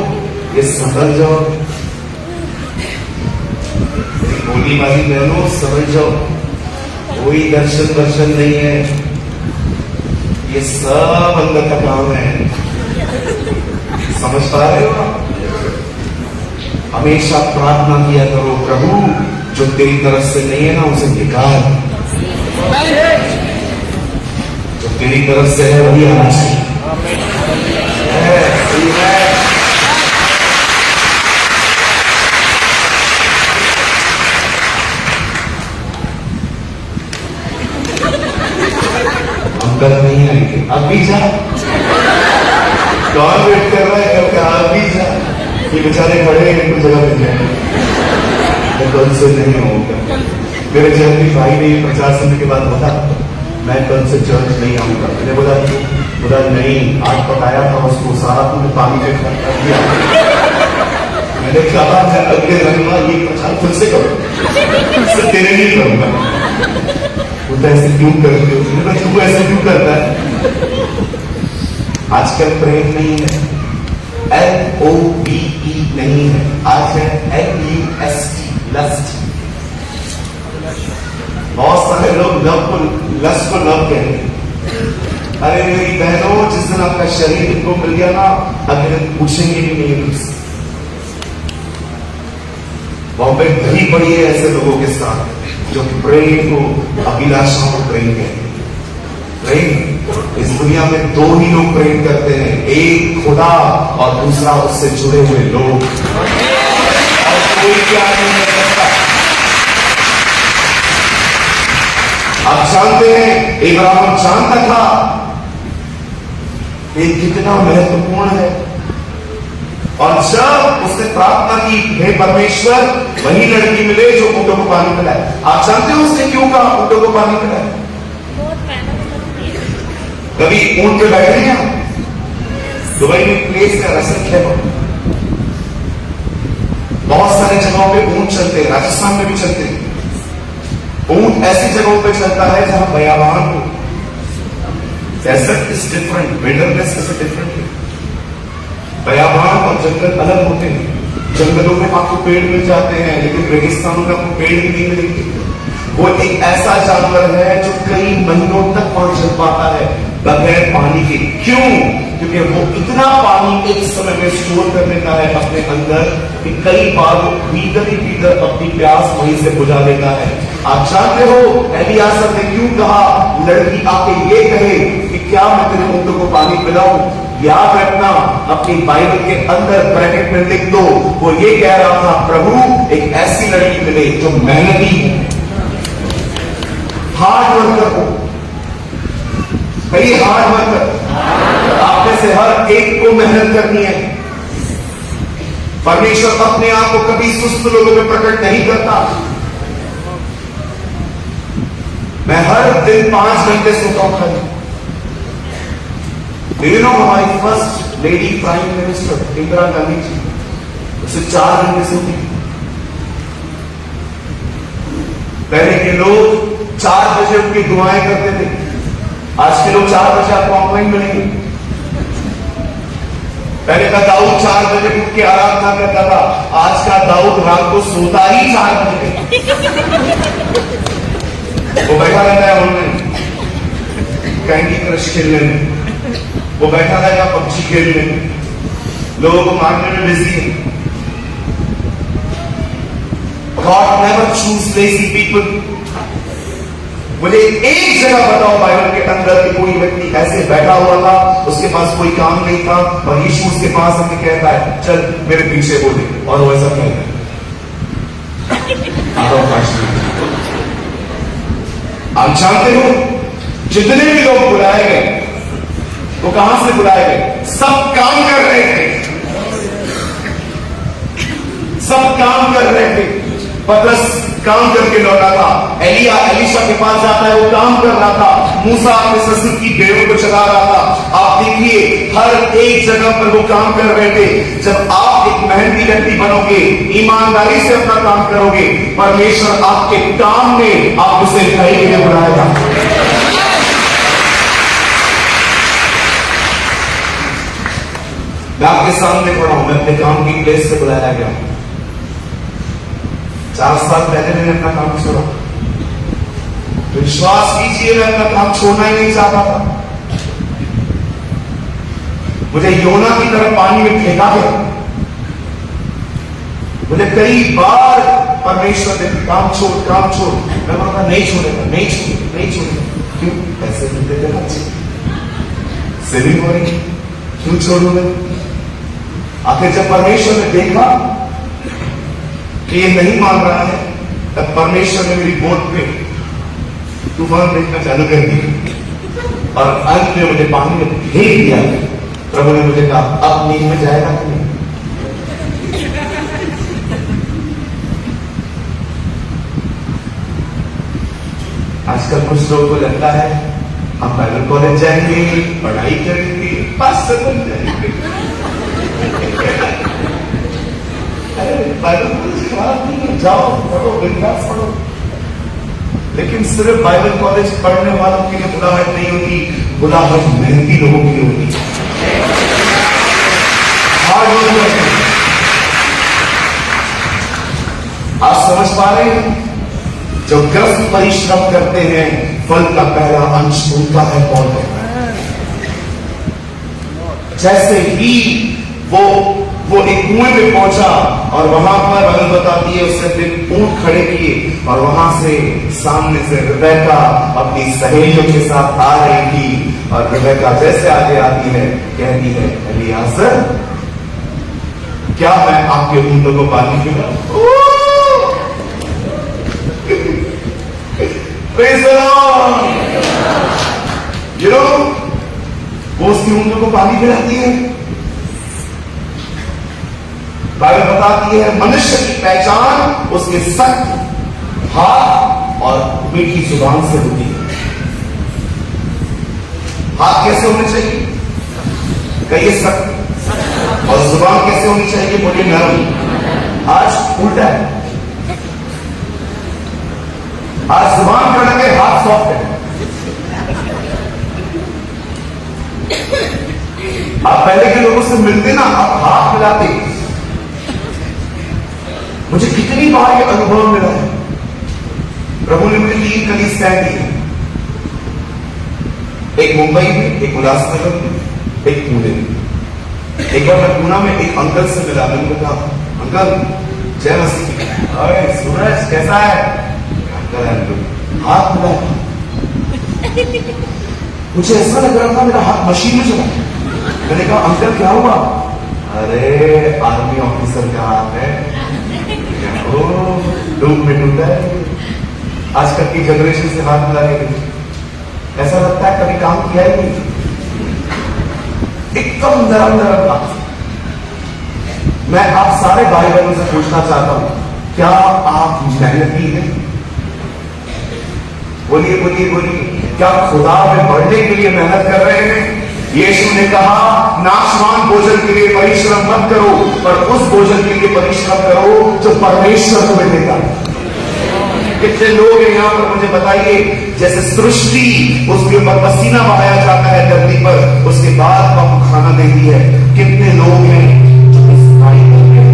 ये समझ जाओ, मेरी बोली वाली बहनों समझ जाओ, कोई दर्शन नहीं है, ये सब अंदर का काम है। समझ पा रहे हो आप? हमेशा प्रार्थना किया करो, प्रभु जो तेरी तरफ से नहीं है ना उसे निकाल, जो तेरी तरफ से है वही आना चाहिए। अंकल नहीं आएंगे, अभी जा, कौन वेट कर रहा है, कब अभी जा, ये बेचारे खड़े हैं, इनको जगह मिल जाए। कल से नहीं होगा, मेरे जल्दी भाई ने 50 समय के बाद बोला मैं कल से चर्च नहीं आऊंगा। मैंने बोला नहीं, आज पकाया था उसको, सारा तुमने पानी में कर दिया। मैंने कहा मैं अगले रंगवा ये प्रचार खुद से करूँ, तेरे नहीं करूंगा। बोलता ऐसे क्यों करते हो? तू ऐसे क्यों करता है? आजकल प्रेम नहीं है, LOVE नहीं है, आज है LUST, लस्ट। बहुत सारे लोग लस्ट को लव कहते हैं। अरे मेरी बहनों, जिस दिन आपका शरीर इनको मिल गया ना, अगले दिन पूछेंगे भी नहीं तुमसे। बॉम्बे भरी पड़ी है ऐसे लोगों के साथ जो प्रेम को, अभिलाषाओं को प्रेम कहते हैं। प्रेम, इस दुनिया में दो ही लोग प्रेम करते हैं, एक खुदा और दूसरा उससे जुड़े हुए लोग, और कोई क्या नहीं करता। आप जानते हैं इब्राहिम जानता था ये कितना महत्वपूर्ण है, और जब उसने प्रार्थना की, हे परमेश्वर वही लड़की मिले जो ऊँटों को पानी पिलाए। आप जानते हो उसने क्यों कहा ऊँटों को पानी पिलाए? कभी ऊँट पे बैठे हैं आप? दुबई में प्लेस का रसद है, बहुत सारी जगहों पे ऊँट चलते हैं, राजस्थान में भी चलते हैं। ऊँट ऐसी जगहों पे चलता है जहां बयाबान हो। Desert is different, wilderness is different. बयाबान और जंगल अलग होते हैं। जंगलों में आपको पेड़ मिल जाते हैं, लेकिन रेगिस्तानों में आपको पेड़ भी नहीं मिलेंगे। वो एक ऐसा जानवर है जो कई महीनों तक वहां चल पाता है बगैर पानी के। क्यों? क्योंकि वो इतना पानी एक समय में स्टोर कर लेता है अपने अंदर कि कई बार वो भीतर ही भीतर अपनी प्यास वहीं से बुझा लेता है। आप जानते हो एलियासा ने क्यों कहा लड़की आके ये कहे कि क्या मैं तेरे ऊँटों को पानी पिलाऊं? याद रखना, अपनी बाइबल के अंदर ब्रैकेट में लिख दो, वो ये कह रहा था प्रभु एक ऐसी लड़की मिले जो मेहनती है, हार्ड वर्कर हो। भाई हार्ड वर्कर, आप में से हर एक को मेहनत करनी है। परमेश्वर अपने आप को कभी सुस्त लोगों में प्रकट नहीं करता। मैं हर दिन 5 घंटे सोता हूं खाली। हमारी first lady prime minister Indira Gandhi ji उसे 4 घंटे सोती। पहले के लोग 4 बजे उनकी दुआएं करते थे, आज के लोग 4 बजे आपको ऑनलाइन मिलेंगे। पहले का दाऊद 4 बजे उठ के आराम ना करता था, आज का दाऊद रात को सोता ही 4 बजे। वो बैठा रहता है ऑनलाइन कैंडी क्रश खेलने में, वो बैठा रहेगा पबजी खेलने में, लोगों को मारने में बिजी है। God never choose lazy people। मुझे एक जगह बताओ बाइबल के अंदर कि कोई व्यक्ति ऐसे बैठा हुआ था, उसके पास कोई काम नहीं था और यीशु उसके पास आके कहता है चल मेरे पीछे बोले, और वो ऐसा कहता है। आप जानते हो जितने भी लोग बुलाए गए वो कहां से बुलाए गए? सब काम कर रहे थे, सब काम कर रहे थे। पतरस काम करके लौटा था, एलिशा के पास जाता है, वो काम कर रहा था। मूसा अपने ससुर की भेड़ों को चला रहा था। आप देखिए हर एक जगह पर वो काम कर रहे थे। जब आप एक मेहनती व्यक्ति बनोगे, ईमानदारी से अपना काम करोगे, परमेश्वर आपके काम में आप उसे भय के लिए बुलाएगा। मैं आपके सामने खड़ा हूं, मैं अपने काम की प्लेस से बुलाया गया हूं। 4 साल पहले मैंने अपना काम छोड़ा। विश्वास कीजिए, मैं अपना काम छोड़ना ही नहीं चाहता था। मुझे योना की तरह पानी में फेंका गया। मुझे कई बार परमेश्वर ने काम छोड़, काम छोड़। मैं बोलता नहीं छोड़ेगा, नहीं छोड़ेगा, नहीं छोड़ेगा। क्यों? पैसे मिलते थे अच्छे, सेविंग हो रही, क्यों छोड़ू मैं? आखिर जब परमेश्वर ने देखा कि ये नहीं मान रहा है, तब परमेश्वर ने मेरी बोट पे तूफान देखना चालू कर दिया और अंत में मुझे पानी में फेंक दिया। प्रभु ने मुझे कहा अब नींद में जाएगा कि नहीं? आजकल कुछ लोगों को लगता है हम बाइबल कॉलेज जाएंगे, पढ़ाई करेंगे, पास्टर बन जाएंगे। अरे बाइबल कॉलेज खराब नहीं है, जाओ पढ़ो, बिंदास पढ़ो। लेकिन सिर्फ बाइबल कॉलेज पढ़ने वालों के लिए बुलाहट नहीं होती, बुलाहट मेहनती लोगों के लिए होती है। आप समझ पा रहे हैं? जो ग्रस्त परिश्रम करते हैं, फल का पहला अंश उनका है कौन है। जैसे ही वो एक कुएं पे पहुंचा और वहां पर बाइबल बताती है उसने अपने ऊंट खड़े किए और वहां से सामने से रिबेका अपनी सहेलियों के साथ आ रही थी और रिबेका जैसे आगे आती है कहती है एलियाजर, क्या मैं आपके ऊंटों को पानी पिलाऊं? Praise the Lord! You know, वो उसकी ऊंटों को पानी पिलाती है। बाइबल बताती है मनुष्य की पहचान उसके सख्त हाथ और मीठी जुबान से होती है। हाथ कैसे होने चाहिए? कहिए सख्त, और जुबान कैसे होनी चाहिए? बोलिए नरम। आज उल्टा है, आज जुबान कड़क है, हाथ सॉफ्ट है। आप पहले के लोगों से मिलते ना, आप हाथ मिलाते। मुझे कितनी बार ये अनुभव मिला है। प्रभु ने मुझे 3 कलीसियाएं दी, एक मुंबई में, एक उल्लासनगर में, एक पुणे में। एक बार मैं पूना में एक अंकल से मिला। मैंने कहा अंकल जय मसीह। अरे सूरज कैसा है? हाथ मिला। मुझे ऐसा लग रहा था मेरा हाथ मशीन में चला। मैंने कहा अंकल क्या हुआ? अरे आर्मी ऑफिसर का हाथ है, धूप में टूटा है। आजकल की जनरेशन से हाथ मिला के ऐसा लगता है कभी काम किया ही नहीं। एकदम नरम नरम हाथ। मैं आप सारे भाई बहनों से पूछना चाहता हूं, क्या आप मेहनती हैं? बोलिए बोलिए बोलिए, क्या खुदा में बढ़ने के लिए मेहनत कर रहे हैं? यीशु ने कहा नाशवान भोजन के लिए परिश्रम मत करो, पर उस भोजन के लिए परिश्रम करो जो परमेश्वर तुम्हें देता है। कितने लोग हैं यहां पर मुझे बताइए, जैसे सृष्टि उसके ऊपर पसीना बहाया जाता है धरती पर, उसके बाद आपको खाना देती है। कितने लोग हैं जो इस बाइबल में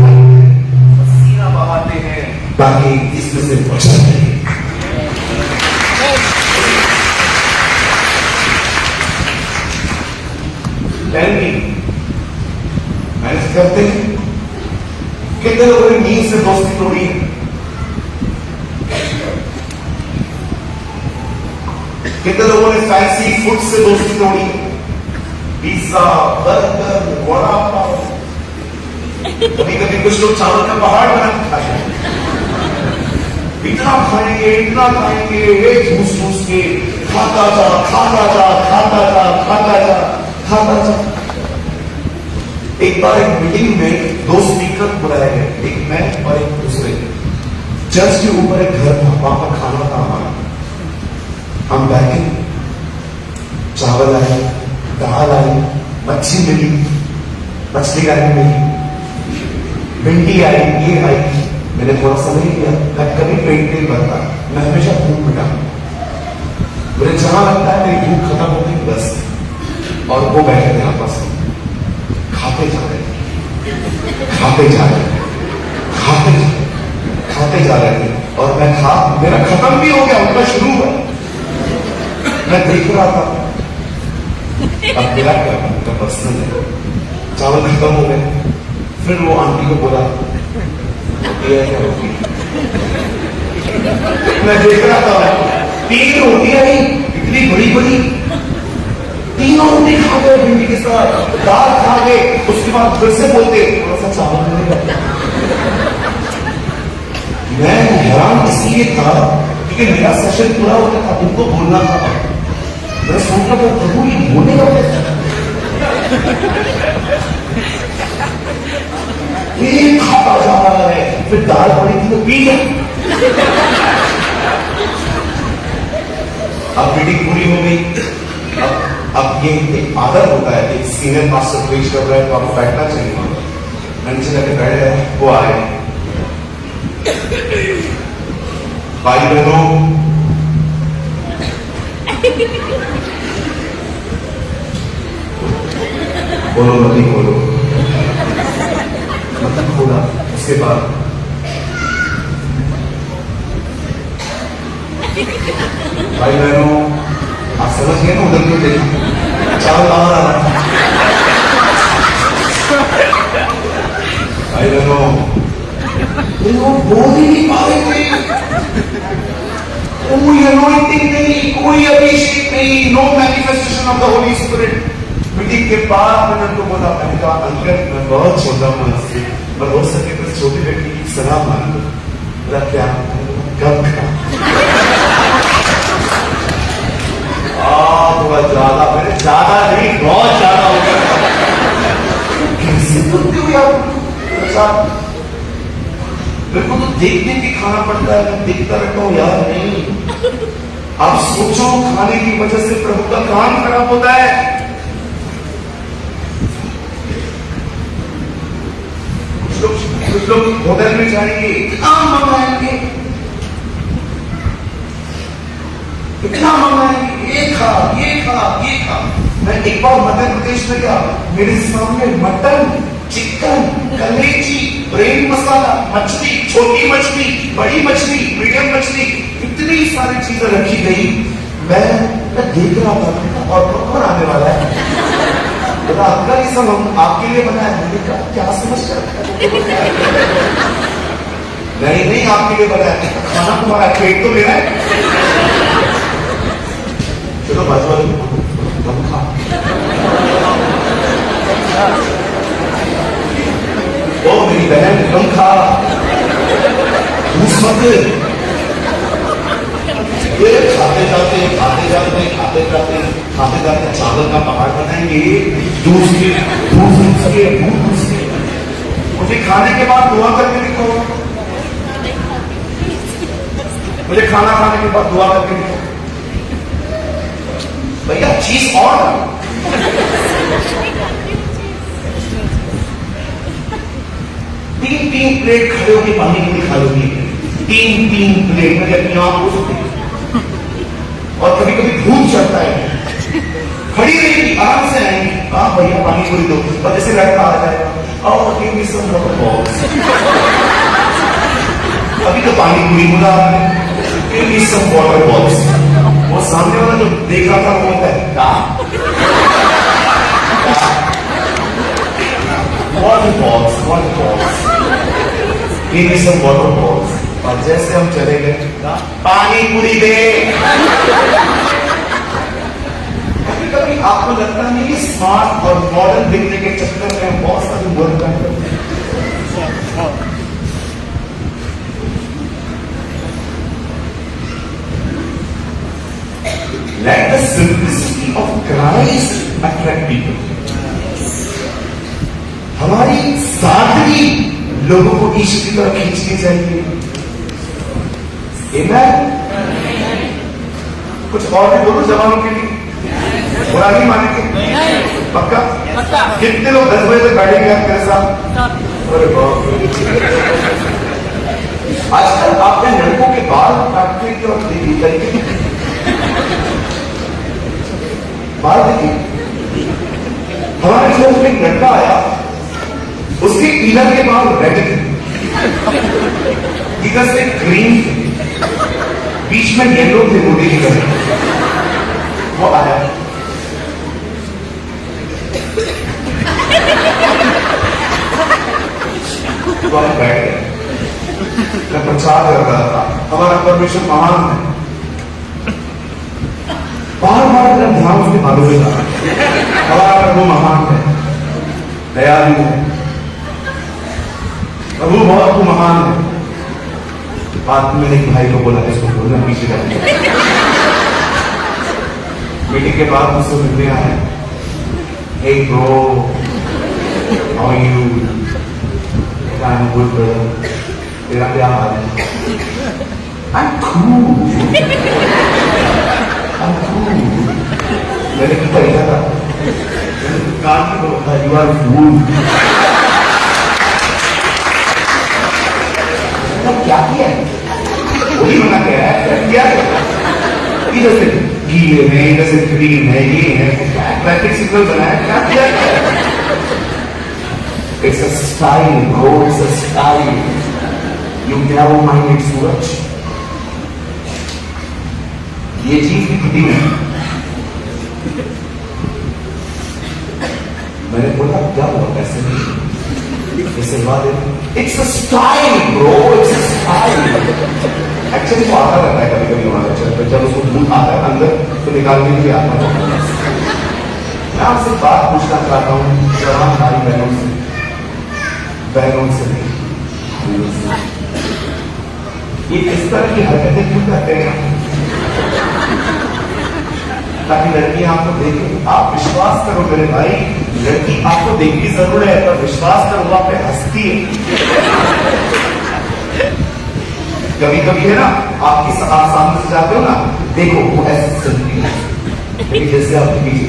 पसीना बहाते हैं ताकि इसमें से बचा रहे। मैनेज करते हैं। कितने लोगों ने नींद से दोस्ती तोड़ी है? कितने लोगों ने फैंसी फूड से दोस्ती तोड़ी है? Pizza, burger, vada pav. कभी कभी कुछ लोग चावल का पहाड़ बना के खाते हैं। इतना खाएंगे, इतना खाएंगे, एक ठूस ठूस के खाता जा, खाता जा, खाता जा, खाता जा, खाता जा। एक बार एक मीटिंग में 2 स्पीकर बुलाए गए, एक मैं और एक दूसरे। चर्च के ऊपर एक घर था, वहां पर खाना था हमारा। हम बैठे, चावल आए, दाल आई, मच्छी मिली, मछली आई मिली, भिंडी आई, ये आई। मैंने थोड़ा सा नहीं किया, मैं कभी पेट नहीं भरता, मैं हमेशा भूख मिटा। मुझे जहां लगता है मेरी भूख खत्म होती बस, और वो बैठे थे आपस में खाते जा रहे थे, खाते जा रहे थे, खाते जा रहे थे, और मैं मेरा खत्म भी हो गया, उनका शुरू हुआ। मैं देख रहा था, अब मेरा क्या, उनका पर्सनल है। चावल खत्म हो गए, फिर वो आंटी को बोला रोटी है क्या, रोटी? मैं देख रहा था, 3 रोटियां ही इतनी बड़ी बड़ी, 3 रोटी खा गए भिंडी के साथ, दाल खा गए, उसके बाद फिर से बोलते थोड़ा सा चावल मिलेगा। मैं हैरान इसलिए था क्योंकि मेरा सेशन पूरा होता था, उनको बोलना था। मैं सोच रहा था प्रभु ये बोलेगा कैसे, ये खाता जा रहा है, फिर दाल पड़ी थी तो पी गया। अब मीटिंग पूरी हो गई, अब ये एक आदत होता है, एक सीनियर मास्टर प्रीच कर रहा है तो आपको बैठना चाहिए। मैं नीचे जाके बैठ गया, वो आए, भाई बहनों, बोलो मत बोलो, मतलब खोला। उसके बाद भाई बहनों, आप समझ गए ना उधर क्यों देखा, चावल बाहर आ रहा है। भाई बहनों, वो बोल ही नहीं पा रहे थे, कोई अनॉइंटिंग नहीं, कोई अभिषेक नहीं, no manifestation of the Holy Spirit. Meeting के बाद मैंने उनको बोला, मैंने कहा अंकल मैं बहुत छोटा हूं, मैं हो सके तो छोटे व्यक्ति की सलाह मान लो। बोला क्या, कब का बहुत ज्यादा, मैंने ज्यादा नहीं बहुत ज्यादा हो गया। कैसे बोलते हो यार, मेरे को तो देख देख के खाना पड़ता है, मैं देखता रहता हूं यार। नहीं, आप सोचो खाने की वजह से प्रभु का काम खराब होता है। कुछ लोग होटल में जाएंगे, इतना मंगाएंगे, इतना मंगाएंगे, ये खा ये खा ये खा। मैं एक बार मध्य प्रदेश में गया, मेरे सामने मटन, चिकन, कलेजी, ब्रेन मसाला, मछली, छोटी मछली, बड़ी मछली, मीडियम मछली, इतनी सारी चीजें रखी गई। मैं देख रहा था, और कौन आने वाला है, बोला आपका ये सब हम आपके लिए बनाया। मैंने कहा क्या समझ कर, नहीं आपके लिए बनाया, खाना तुम्हारा, पेट तो मेरा है। चलो बाजू तुम खा। ओ मेरी बहन तुम खा, घूस मत। ये खाते जाते चावल का पहाड़ बनाएंगे, जूस के। मुझे खाने के बाद दुआ करके दिखो, मुझे खाना खाने के बाद दुआ करके दिखो। भैया चीज और 3 प्लेट खड़े होकर पानी पूरी खा लोगी, 3 प्लेट में अपनी आप हो सकती। और कभी कभी भूख चढ़ता है, खड़ी रहेगी, आराम से आएंगी, हाँ भैया पानी पूरी दो, और जैसे लड़का आ जाएगा और give me some water balls. अभी तो पानी पूरी बोला आपने, give me some water balls. वो सामने वाला जो देख रहा था वो होता है water balls, give me some water balls. और जैसे हम चले गए, पानी पूरी दे। कभी कभी आपको लगता नहीं कि स्मार्ट और मॉडर्न दिखने के चक्कर में हम बहुत सारी वर्क करते हैं। Let the simplicity of Christ attract people. हमारी सादगी लोगों को ईश्वर की तरफ खींचनी चाहिए। Amen? कुछ और भी बोलो जवानों के लिए, बुरा नहीं मानेंगे, पक्का? कितने लोग 10 बजे तक बैठेंगे आप मेरे साथ? अरे बाप रे, आजकल आपने लड़कों के बाल काटने की और देखी तरीके, बाल देखिए। हमारे शहर में एक लड़का आया, उसके पीलर के बाल रेड थे, इधर से ग्रीन थे, बीच में येलो थे मोदी की तरह। वो आया, तो आप बैठ गए। मैं प्रचार कर रहा था, हमारा परमेश्वर महान है। बार बार मेरा ध्यान उसके बालों में था। हमारा प्रभु महान है, दयालु है, प्रभु बहुत महान है। बाद में एक भाई को बोला, इसको बोलना पीछे जाए। मीटिंग के बाद मुझसे मिलने आया, hey bro, how are you? I'm good brother. तेरा क्या हाल है? I'm cool. I'm cool. मैंने क्या कहा था? कान में बोला, you are cool. क्या किया? वही मना कह रहा है, क्या इधर से गीले है, इधर से ग्रीन है, ये है, ट्रैफिक सिग्नल बनाया, क्या किया? It's a style, bro, it's a style. You never mind it, सूरज। ये चीज भी खुदी में। मैंने बोला क्या हुआ, कैसे नहीं? It's a style, bro, it's a style. Actually वो आता रहता है कभी कभी हमारे चल पे, जब उसको भूत आता है अंदर तो निकालने के लिए आता है। मैं आपसे बात पूछना चाहता हूँ जवान भाई बहनों से नहीं, ये इस तरह की हरकतें क्यों करते हैं? ताकि लड़की आपको देखे। आप विश्वास करो मेरे भाई, लड़की आपको देखनी जरूर है, पर विश्वास करो वो आप पे हंसती है। कभी कभी है ना, आप सामने से जाते हो ना, देखो वो ऐसे चलती है जैसे आपके पीछे।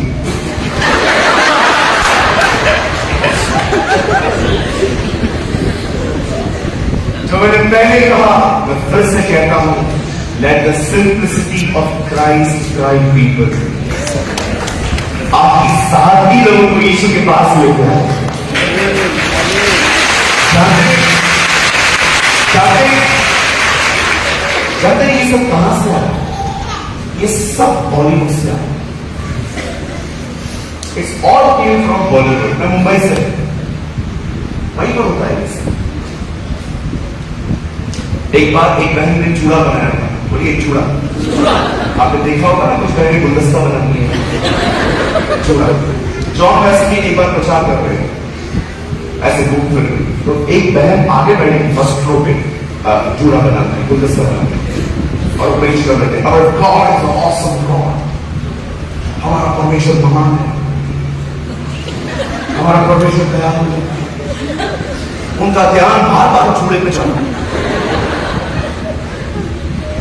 जो मैंने पहले कहा, मैं फिर से कहता हूं, let the simplicity of Christ drive people. आपकी सादगी लोगों को यीशु के पास लेकर आए। जानते ये सब कहां से आया? ये सब बॉलीवुड से आया। It's all came from Bollywood. मैं मुंबई से, वहीं पर होता है। एक बार एक बहन ने चूड़ा बनाया था, बोलिए चूड़ा। आपने देखा होगा ना, कुछ बहनें गुलदस्ता बनाती है चूड़ा। जॉन वेस्ली एक बार प्रचार कर रहे हैं ऐसे घूम फिर, तो एक बहन आगे बैठी फर्स्ट रो पे चूड़ा बनाते हैं, गुलदस्ता बनाते हैं और प्रीच कर रहे थे, और God is an awesome God. हमारा परमेश्वर महान है, हमारा परमेश्वर दयालु है। उनका ध्यान बार बार चूड़े पे चला।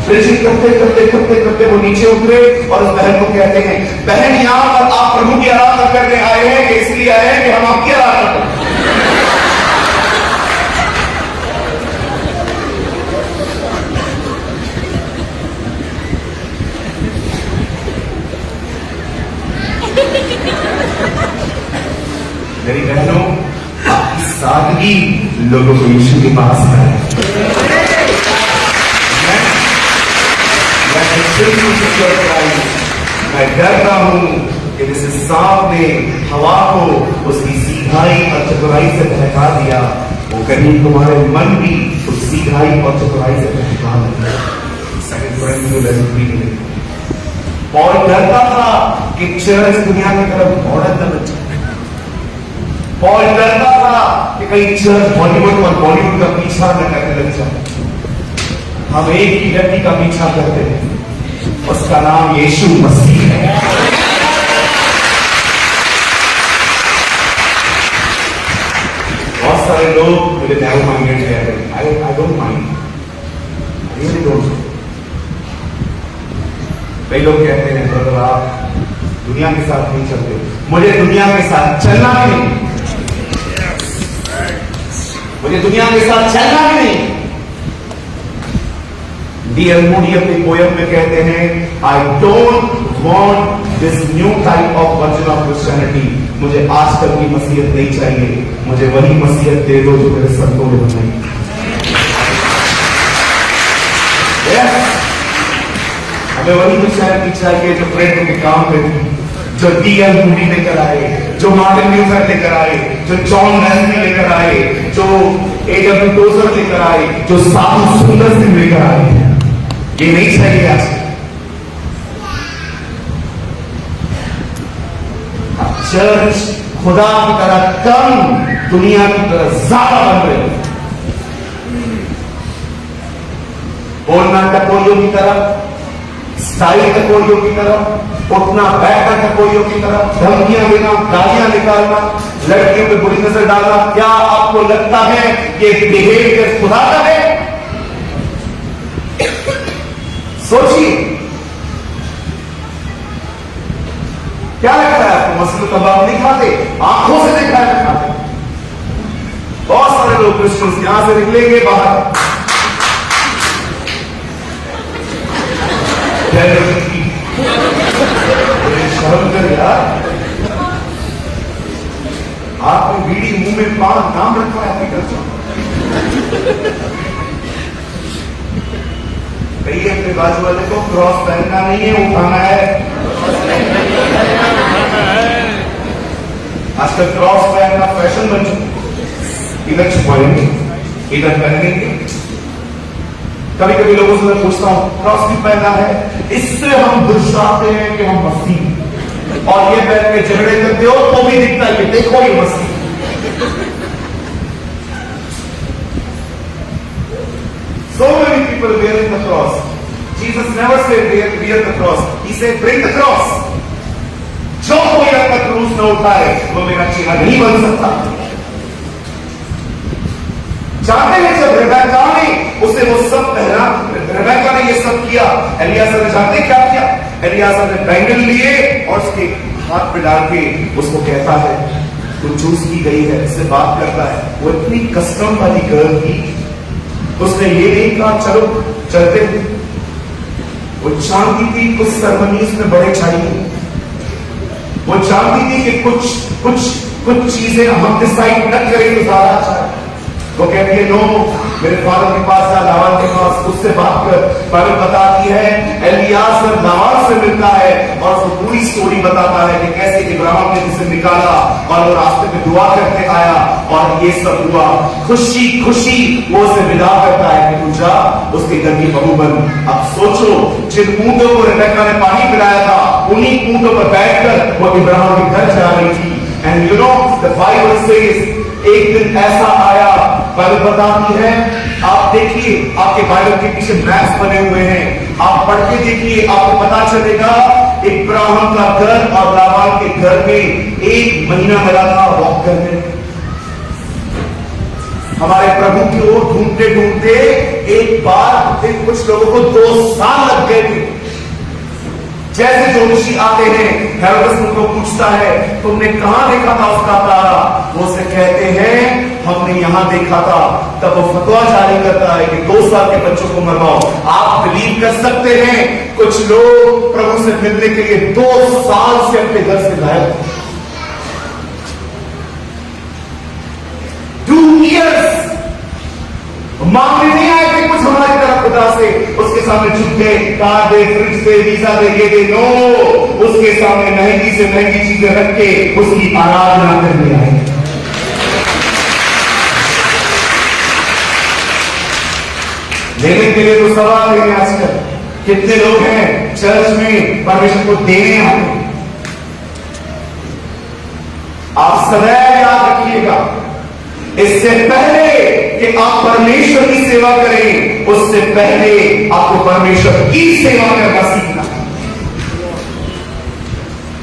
करते करते करते करते वो नीचे उतरे और उस बहन को कहते हैं, बहन यहां पर आप प्रभु की आराधना करने आए हैं कि इसलिए आए हैं कि हम आपकी आराधना करें? मेरी बहनों, आपकी सादगी लोगों को यीशु के पास है। मैं डरता हूं कि जैसे सांप ने हवा को उसकी सीधाई और चतुराई से बहका दिया, वो कहीं तुम्हारे मन भी उस सीधाई और चतुराई से बहका दिया। पॉल डरता था कि चर्च दुनिया की तरफ मॉडर्न न बन जाए। पॉल डरता था कि कहीं चर्च बॉलीवुड और बॉलीवुड का पीछा न करने लग जाए। हम एक ही व्यक्ति का पीछा करते हैं, उसका नाम यीशु मसीह है। बहुत सारे लोग मुझे नैरो माइंडेड कहते हैं, I don't mind, I really don't. कई लोग कहते हैं ब्रदर आप दुनिया के साथ नहीं चलते। मुझे दुनिया के साथ चलना भी नहीं, मुझे दुनिया के साथ चलना भी नहीं। डी एल मूडी अपनी पोयम में कहते हैं, I don't want this new type of version of Christianity, मुझे आजकल की मसीहत नहीं चाहिए, मुझे वही मसीहत दे दो जो मेरे संतों ने बनाई। हमें वही क्रिश्चियनिटी चाहिए जो प्रेम के काम में थी, जो डीएल मूडी लेकर आए, जो मार्टिन ल्यूथर लेकर आए, जो जॉन वेस्ली लेकर आए, जो एडब्ल्यू टोजर लेकर आए, जो साधु सुंदर सिंह लेकर आए। ये नहीं चाहिए आज। चर्च खुदा की तरह कम, दुनिया की तरह ज्यादा बन रही है। बोलना टकोरियों की तरह, स्टाइल टकोरियों की तरह, उठना बैठना टकोरियों की तरह, धमकियां देना, गालियां निकालना, लड़कियों पे बुरी नजर डालना। क्या आपको लगता है ये बिहेवियर खुदा का है? सोचिए, क्या लगता है आपको? मसीह कबाब नहीं खाते, आंखों से देखा है खाते। बहुत सारे लोग क्रिश्चियंस यहां से निकलेंगे बाहर, शर्म कर यार, आपने बीड़ी मुंह में पान नाम रखा है कहिए अपने बाजू वाले को क्रॉस पहनना नहीं है, उठाना है। आजकल क्रॉस पहनना फैशन बन चुका, इधर छुपाएंगे, इधर पहनेंगे। कभी कभी लोगों से मैं पूछता हूं क्रॉस क्यों पहना है? इससे हम दर्शाते हैं कि हम मसीह, और ये पहन के झगड़े करते हो तो भी दिखता है कि देखो ये मसीह। So many people wearing the cross. Jesus never said wear the cross. He said bring the cross. जो कोई अपना क्रूस न उठाए वो मेरा चेला नहीं बन सकता। जानते हैं जब रेबेका ने उसे वो सब पहना, रेबेका ने ये सब किया, एलियाजर ने जानते क्या किया? एलियाजर ने बैंगल लिए और उसके हाथ पे डाल के उसको कहता है तू चूज की गई है, इससे बात करता है। वो इतनी कस्टम वाली गर्ल थी, उसने ये नहीं कहा चलो चलते। वो जानती थी कुछ सेरेमनीज में बड़े चाहिए, वो जानती थी कि कुछ चीजें हम डिसाइड न करें तो ज्यादा अच्छा है। वो कहती है नो, मेरे फादर के पास या लावान के पास, उससे बात कर। बाइबल बताती है एलियाजर लावान से मिलता है और उसको पूरी स्टोरी बताता है कि कैसे इब्राहिम ने उसे निकाला और वो रास्ते में दुआ करके आया और ये सब हुआ। खुशी खुशी वो उसे विदा करता है कि तू जा उसके घर की बहू बन। अब सोचो, जिन ऊंटों को रेबेका ने पानी पिलाया था, उन्हीं ऊंटों पर बैठकर वो इब्राहिम के घर जा रही थी। And you know the Bible says एक दिन ऐसा आया, बाइबल बताती है, आप देखिए आपके बाइबल के पीछे मैप्स बने हुए हैं, आप पढ़ के देखिए, आपको पता चलेगा इब्राहिम का घर और लाबान के घर में 1 महीना लगा था वॉक करने। हमारे प्रभु की ओर ढूंढते ढूंढते एक बार कुछ लोगों को 2 साल लग गए थे। जैसे जो ऋषि आते हैं, हेरोदेस उनको पूछता है तुमने कहां देखा था उसका तारा? वो से कहते हैं हमने यहां देखा था। तब वो फतवा जारी करता है कि 2 साल के बच्चों को मरवाओ। आप बिलीव कर सकते हैं कुछ लोग प्रभु से मिलने के लिए 2 साल से अपने घर से गायब। 2 years मांगने नहीं आए थे कुछ हमारी तरफ खुदा से, उसके सामने झुक गए, कार दे, फ्रिज दे, वीजा दे, ये दे। नो, उसके सामने महंगी से महंगी चीजें रख के उसकी आराधना करने आए। लेने के लिए तो सवाल है आजकल कितने लोग हैं चर्च में परमेश्वर को देने आए। आप सदैव याद रखिएगा, इससे पहले कि आप परमेश्वर की सेवा करें, उससे पहले आपको परमेश्वर की सेवा करना सीखना है।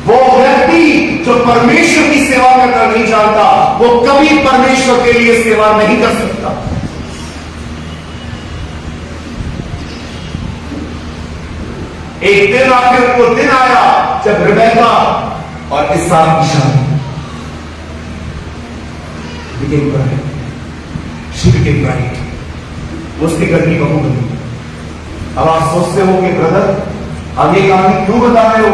वो व्यक्ति जो परमेश्वर की सेवा करना नहीं जानता, वो कभी परमेश्वर के लिए सेवा नहीं कर सकता। एक दिन आकर वो दिन आया जब रेबेका और इसहाक की शादी became bride. She became bride. उसके घर की बहू बनी। अब आप सोचते हो कि ब्रदर आगे कहानी क्यों बता रहे हो?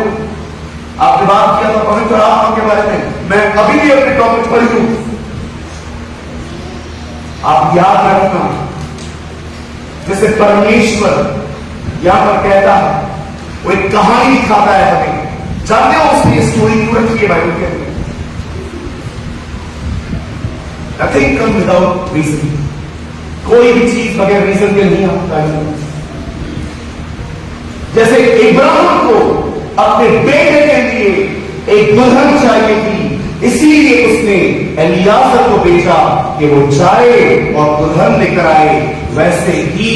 आपने बात किया था पवित्र आत्मा के बारे में, मैं अभी भी अपने टॉपिक पर हूं। आप याद रखना, जैसे परमेश्वर यहां पर कहता है, वो एक कहानी दिखाता है हमें। जानते हो उसने स्टोरी क्यों रखी है बाइबल के अंदर? Nothing come without reason. कोई भी चीज बगैर रीजन के नहीं आता है। जैसे इब्राहिम को अपने बेटे के लिए एक दुल्हन चाहिए थी, इसीलिए उसने एलियाजर को भेजा कि वो जाए और दुल्हन लेकर आए। वैसे ही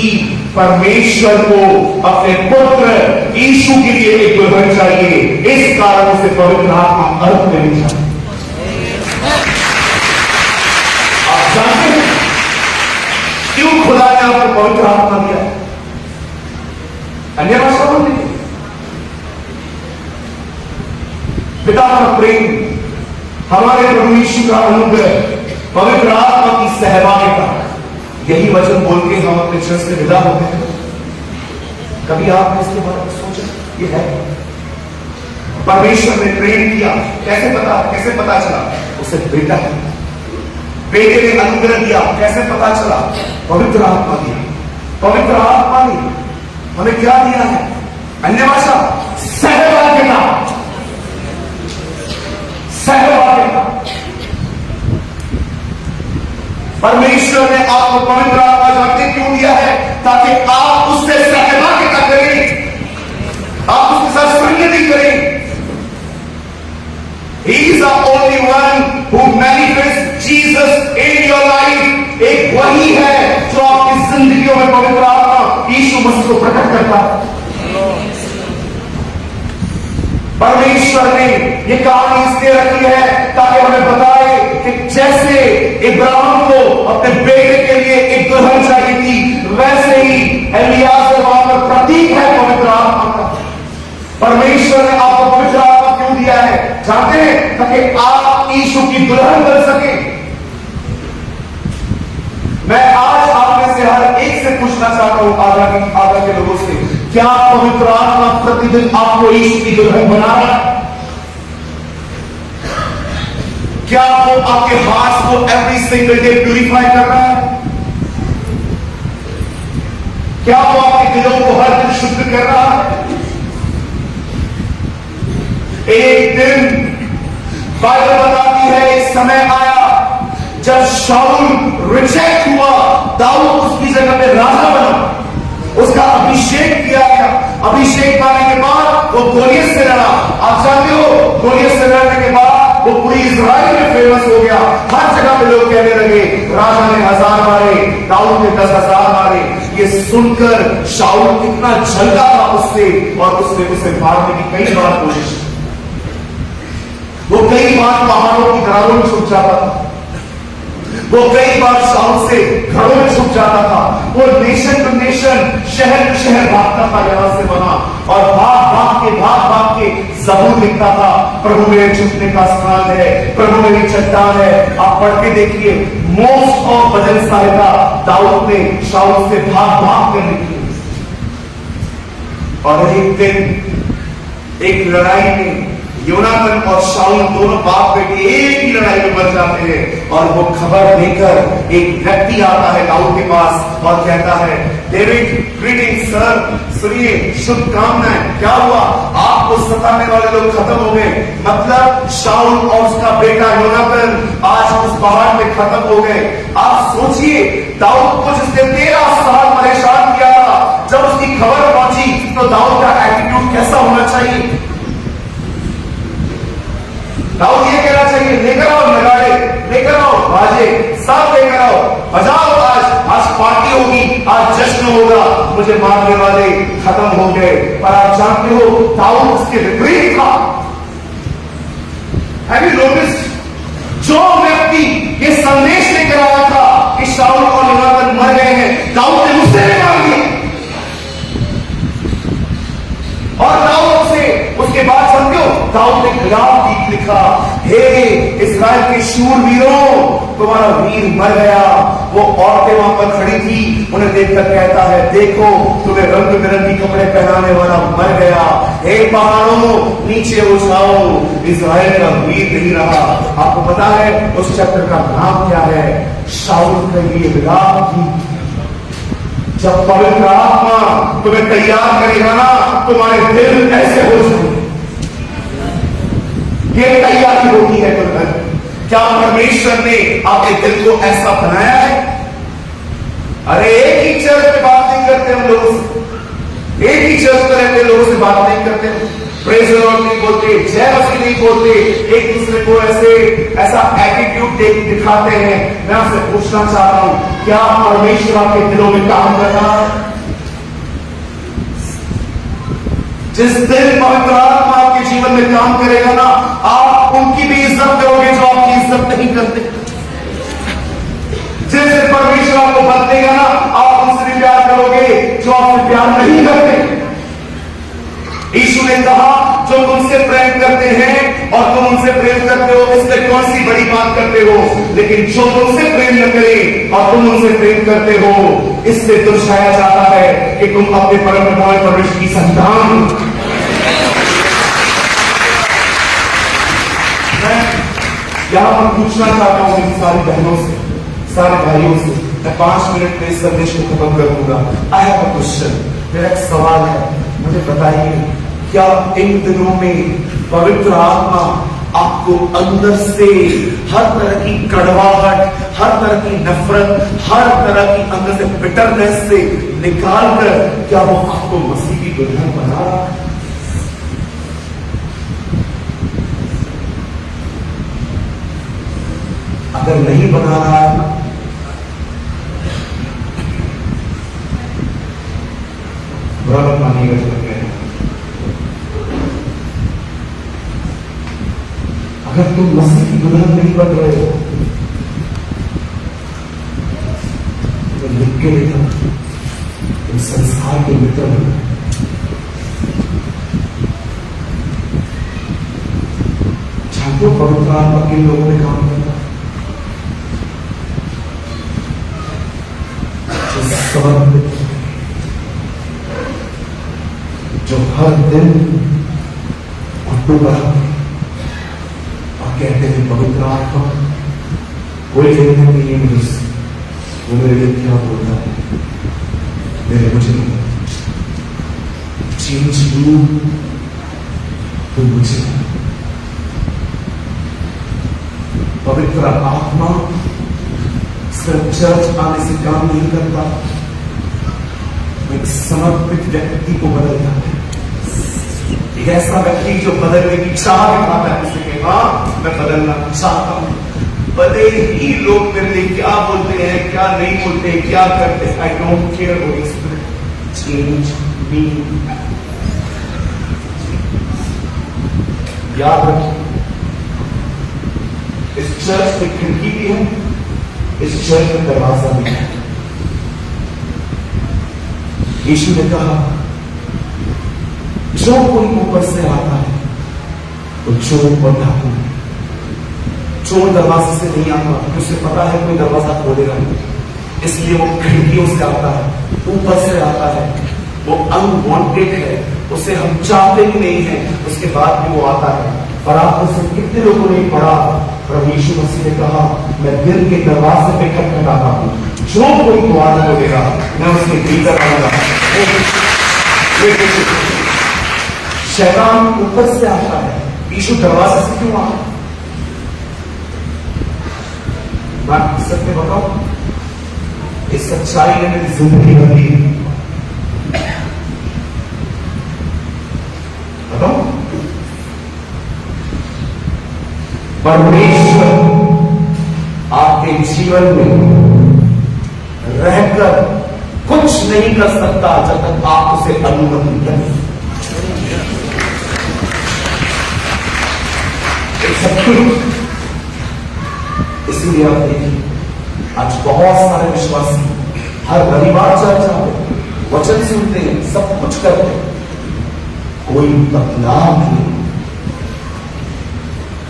परमेश्वर को अपने पुत्र यीशु के लिए एक दुल्हन चाहिए, इस कारण से पवित्र आत्मा अर्थ में नहीं चाहिए। आप जानते हैं क्यों खुदा ने आपको पवित्र आत्मा दिया? अन्य भाषा बोलने के पिता का प्रेम, हमारे प्रभु यीशु का अनुग्रह, पवित्र आत्मा की सहभागिता, यही वचन बोल के हम अपने चर्च से विदा होते हैं। कभी आपने इसके बारे में सोचा? ये है परमेश्वर ने प्रेम किया, कैसे पता चला? उसे बेटा है, बेटे ने अनुग्रह दिया, कैसे पता चला? पवित्र आत्मा दिया। पवित्र आत्मा ने हमें क्या दिया है? अन्य भाषा, सहभागिता। सहभागिता। परमेश्वर ने आपको पवित्र आत्मा जानते क्यों दिया है? ताकि आप उससे सहभागिता करें, आप उसके साथ संगति करें। He is the only one who manifests Jesus in your life। एक वही है जो आपकी जिंदगियों में पवित्र आत्मा यीशु मसीह को प्रकट करता है। परमेश्वर ने ये कहानी इसलिए रखी है ताकि हमें बताए कि जैसे इब्राहिम को अपने बेटे के लिए एक दुल्हन चाहिए थी, वैसे ही एलियाजर वहां पर प्रतीक है पवित्र आत्मा का। परमेश्वर ने आपको पवित्र आत्मा क्यों दिया है जानते हैं? ताकि आप यीशु की दुल्हन बन सके। मैं आज आप में से हर एक से पूछना चाहता हूं, आगा के लोगों से, क्या पवित्र आत्मा प्रतिदिन आपको यीशु की दुल्हन बना रहा है? क्या वो आपके हार्ट को एवरी सिंगल डे प्यूरिफाई कर रहा है? क्या वो आपके दिलों को हर दिन शुद्ध कर रहा है? एक दिन बाइबल बताती है, एक समय आया जब शाऊल रिजेक्ट हुआ, दाऊद उसकी जगह पे राजा बना, उसका अभिषेक किया गया। अभिषेक पाने के बाद वो गोलियत से लड़ा। आप जानते हो, गोलियत से लड़ने के बाद वो पूरी इजराइल में फेमस हो गया। हर जगह पे लोग कहने लगे, राजा ने 1000 मारे, दाऊद ने 10,000 मारे। ये सुनकर शाऊल इतना झलका था उससे, और उसने उसे मारने की कई बार कोशिश की। वो कई बार पहाड़ों की दरारों में छुप जाता था, वो कई बार शाऊल से घरों में छुप जाता था, वो नेशन टू नेशन, शहर टू शहर भागता था, यहां से वहां, और भाग के ज़बूर लिखता था, प्रभु मेरे छुपने का स्थान है, प्रभु मेरी चट्टान है। आप पढ़ के देखिए, मोस्ट ऑफ भजन संहिता दाऊद ने शाऊल से भाग कर लिखी। और एक दिन एक लड़ाई में योनाथन और शाऊल दोनों बाप बेटे एक ही लड़ाई में मर जाते हैं, और वो खबर लेकर एक व्यक्ति आता है दाऊद के पास और कहता है, डेविड ग्रीटिंग सर, सुनिए, शुभकामनाएं। क्या हुआ? आपको सताने वाले लोग खत्म हो गए, मतलब शाऊल और उसका बेटा योनाथन आज उस पहाड़ में खत्म हो गए। आप सोचिए, दाऊद को जिसने 13 साल परेशान किया था, जब उसकी खबर पहुंची तो दाऊद का एटीट्यूड कैसा होना चाहिए? दाऊद ये कहना चाहिए, लेकर आओ नगाड़े, लेकर आओ बाजे, सब लेकर आओ, बजाओ, आज पार्टी होगी, आज जश्न होगा, मुझे मारने वाले खत्म हो गए। पर आप जानते हो, दाऊद उसके विपरीत था। Have you noticed? जो व्यक्ति ये संदेश लेकर आया था कि शाऊल और योनाथन मर गए हैं, दाऊद ने उससे भी मार दिया। और दाऊद से उसके बाद समझो, दाऊद ने खिलाफ गीत लिखा। लिखा, हे इस्राएल के शूरवीरों, तुम्हारा वीर मर गया। वो औरतें वहां पर खड़ी थी, उन्हें देखकर कहता है, देखो तुम्हें रंग बिरंगी कपड़े पहनाने वाला मर गया। हे पहाड़ों नीचे हो जाओ, इस्राएल का वीर नहीं रहा। आपको पता है उस चक्र का नाम क्या है? शाऊल के लिए विलाप की। जब पवित्र आत्मा तुम्हें तैयार करेगा ना, तुम्हारे दिल ऐसे हो जाएंगे। ये तैयारी होती है दुल्हन। क्या परमेश्वर ने आपके दिल को ऐसा बनाया है? अरे एक ही चर्च में बात नहीं करते हम लोगों से, एक ही चर्च में रहते लोगों से बात नहीं करते, प्रेज द लॉर्ड नहीं बोलते, जय मसीह नहीं बोलते, एक दूसरे को ऐसा एटीट्यूड दिखाते हैं। मैं आपसे पूछना चाहता हूं, क्या परमेश्वर आपके दिलों में काम कर रहा है? जिस दिन पवित्र आत्मा आपके जीवन में काम करेगा ना, आप उनकी भी इज्जत करोगे जो आपकी इज्जत नहीं करते। जिस दिन परमेश्वर आपको बदलेगा ना, आप उनसे भी प्यार करोगे जो आपसे प्यार नहीं करते। यीशु ने कहा, जो तुमसे प्रेम करते हैं और तुम उनसे प्रेम करते हो, इससे कौन सी बड़ी बात करते हो? लेकिन जो तुमसे प्रेम न करे और तुम उनसे प्रेम करते हो, इससे दर्शाया जाता है कि तुम अपने परम पिता परमेश्वर की संतान। मैं यहां पर पूछना चाहता हूं मेरी सारी बहनों से, सारे भाइयों से। मैं 5 मिनट में इस संदेश को खत्म कर दूंगा। आई हैव अ क्वेश्चन, मेरा एक सवाल है, मुझे बताइए, क्या इन दिनों में पवित्र आत्मा आपको अंदर से हर तरह की कड़वाहट, हर तरह की नफरत, हर तरह की अंदर से बिटरनेस से निकालकर क्या वो आपको मसीह की दुल्हन बना रहा है? अगर नहीं बना रहा है, बुरा मत मानिएगा। अगर तुम मसीह की दुल्हन नहीं बन रहे हो तो लिख के लिखा, तुम संसार के मित्र हो। जानते हो पवित्र आत्मा किन लोगों में काम करता है? जो समर्पित, जो हर दिन घुटनों पर कहते हैं, पवित्र आत्मा कोई लेने नहीं है मुझे, वो मेरे लिए क्या बोलता है मेरे मुझे चेंज यू तो मुझे। पवित्र आत्मा सिर्फ चर्च आने से काम नहीं करता, एक समर्पित व्यक्ति को बदलता है। एक ऐसा व्यक्ति जो बदलने की चाह दिखाता है, उसे कहे, हाँ मैं बदलना चाहता हूं, भले ही लोग मेरे लिए क्या बोलते हैं, क्या नहीं बोलते, क्या करते हैं, I don't care, holy spirit change me. याद रखिए, इस चर्च में खिड़की भी है, इस चर्च में दरवाजा भी है। यीशु ने कहा, जो कोई ऊपर से आता है तो चोर और डाकू है। चोर दरवाजे से नहीं आता, उसे पता है कोई दरवाजा खोलेगा नहीं, इसलिए वो खिड़कियों से आता है, ऊपर से आता है। वो अनवांटेड है, उसे हम चाहते ही नहीं है, उसके बाद भी वो आता है। और आप उसे कितने लोगों ने पढ़ा, प्रभु यीशु मसीह ने कहा, मैं दिल के दरवाजे पे खटखटाता हूं, जो कोई द्वार खोलेगा मैं उसके भीतर आऊंगा। शैतान ऊपर से आता है, यीशु दरवाजे से क्यों आता? बात सत्य बताओ, इस सच्चाई ने मेरी जिंदगी बदली। बताओ, परमेश्वर आपके जीवन में रहकर कुछ नहीं कर सकता जब तक आप उसे अनुमति दें। इसीलिए आप देखिए, आज बहुत सारे विश्वासी हर रविवार चर्च आते, वचन सुनते हैं, सब कुछ करते हैं, कोई बदलाव नहीं।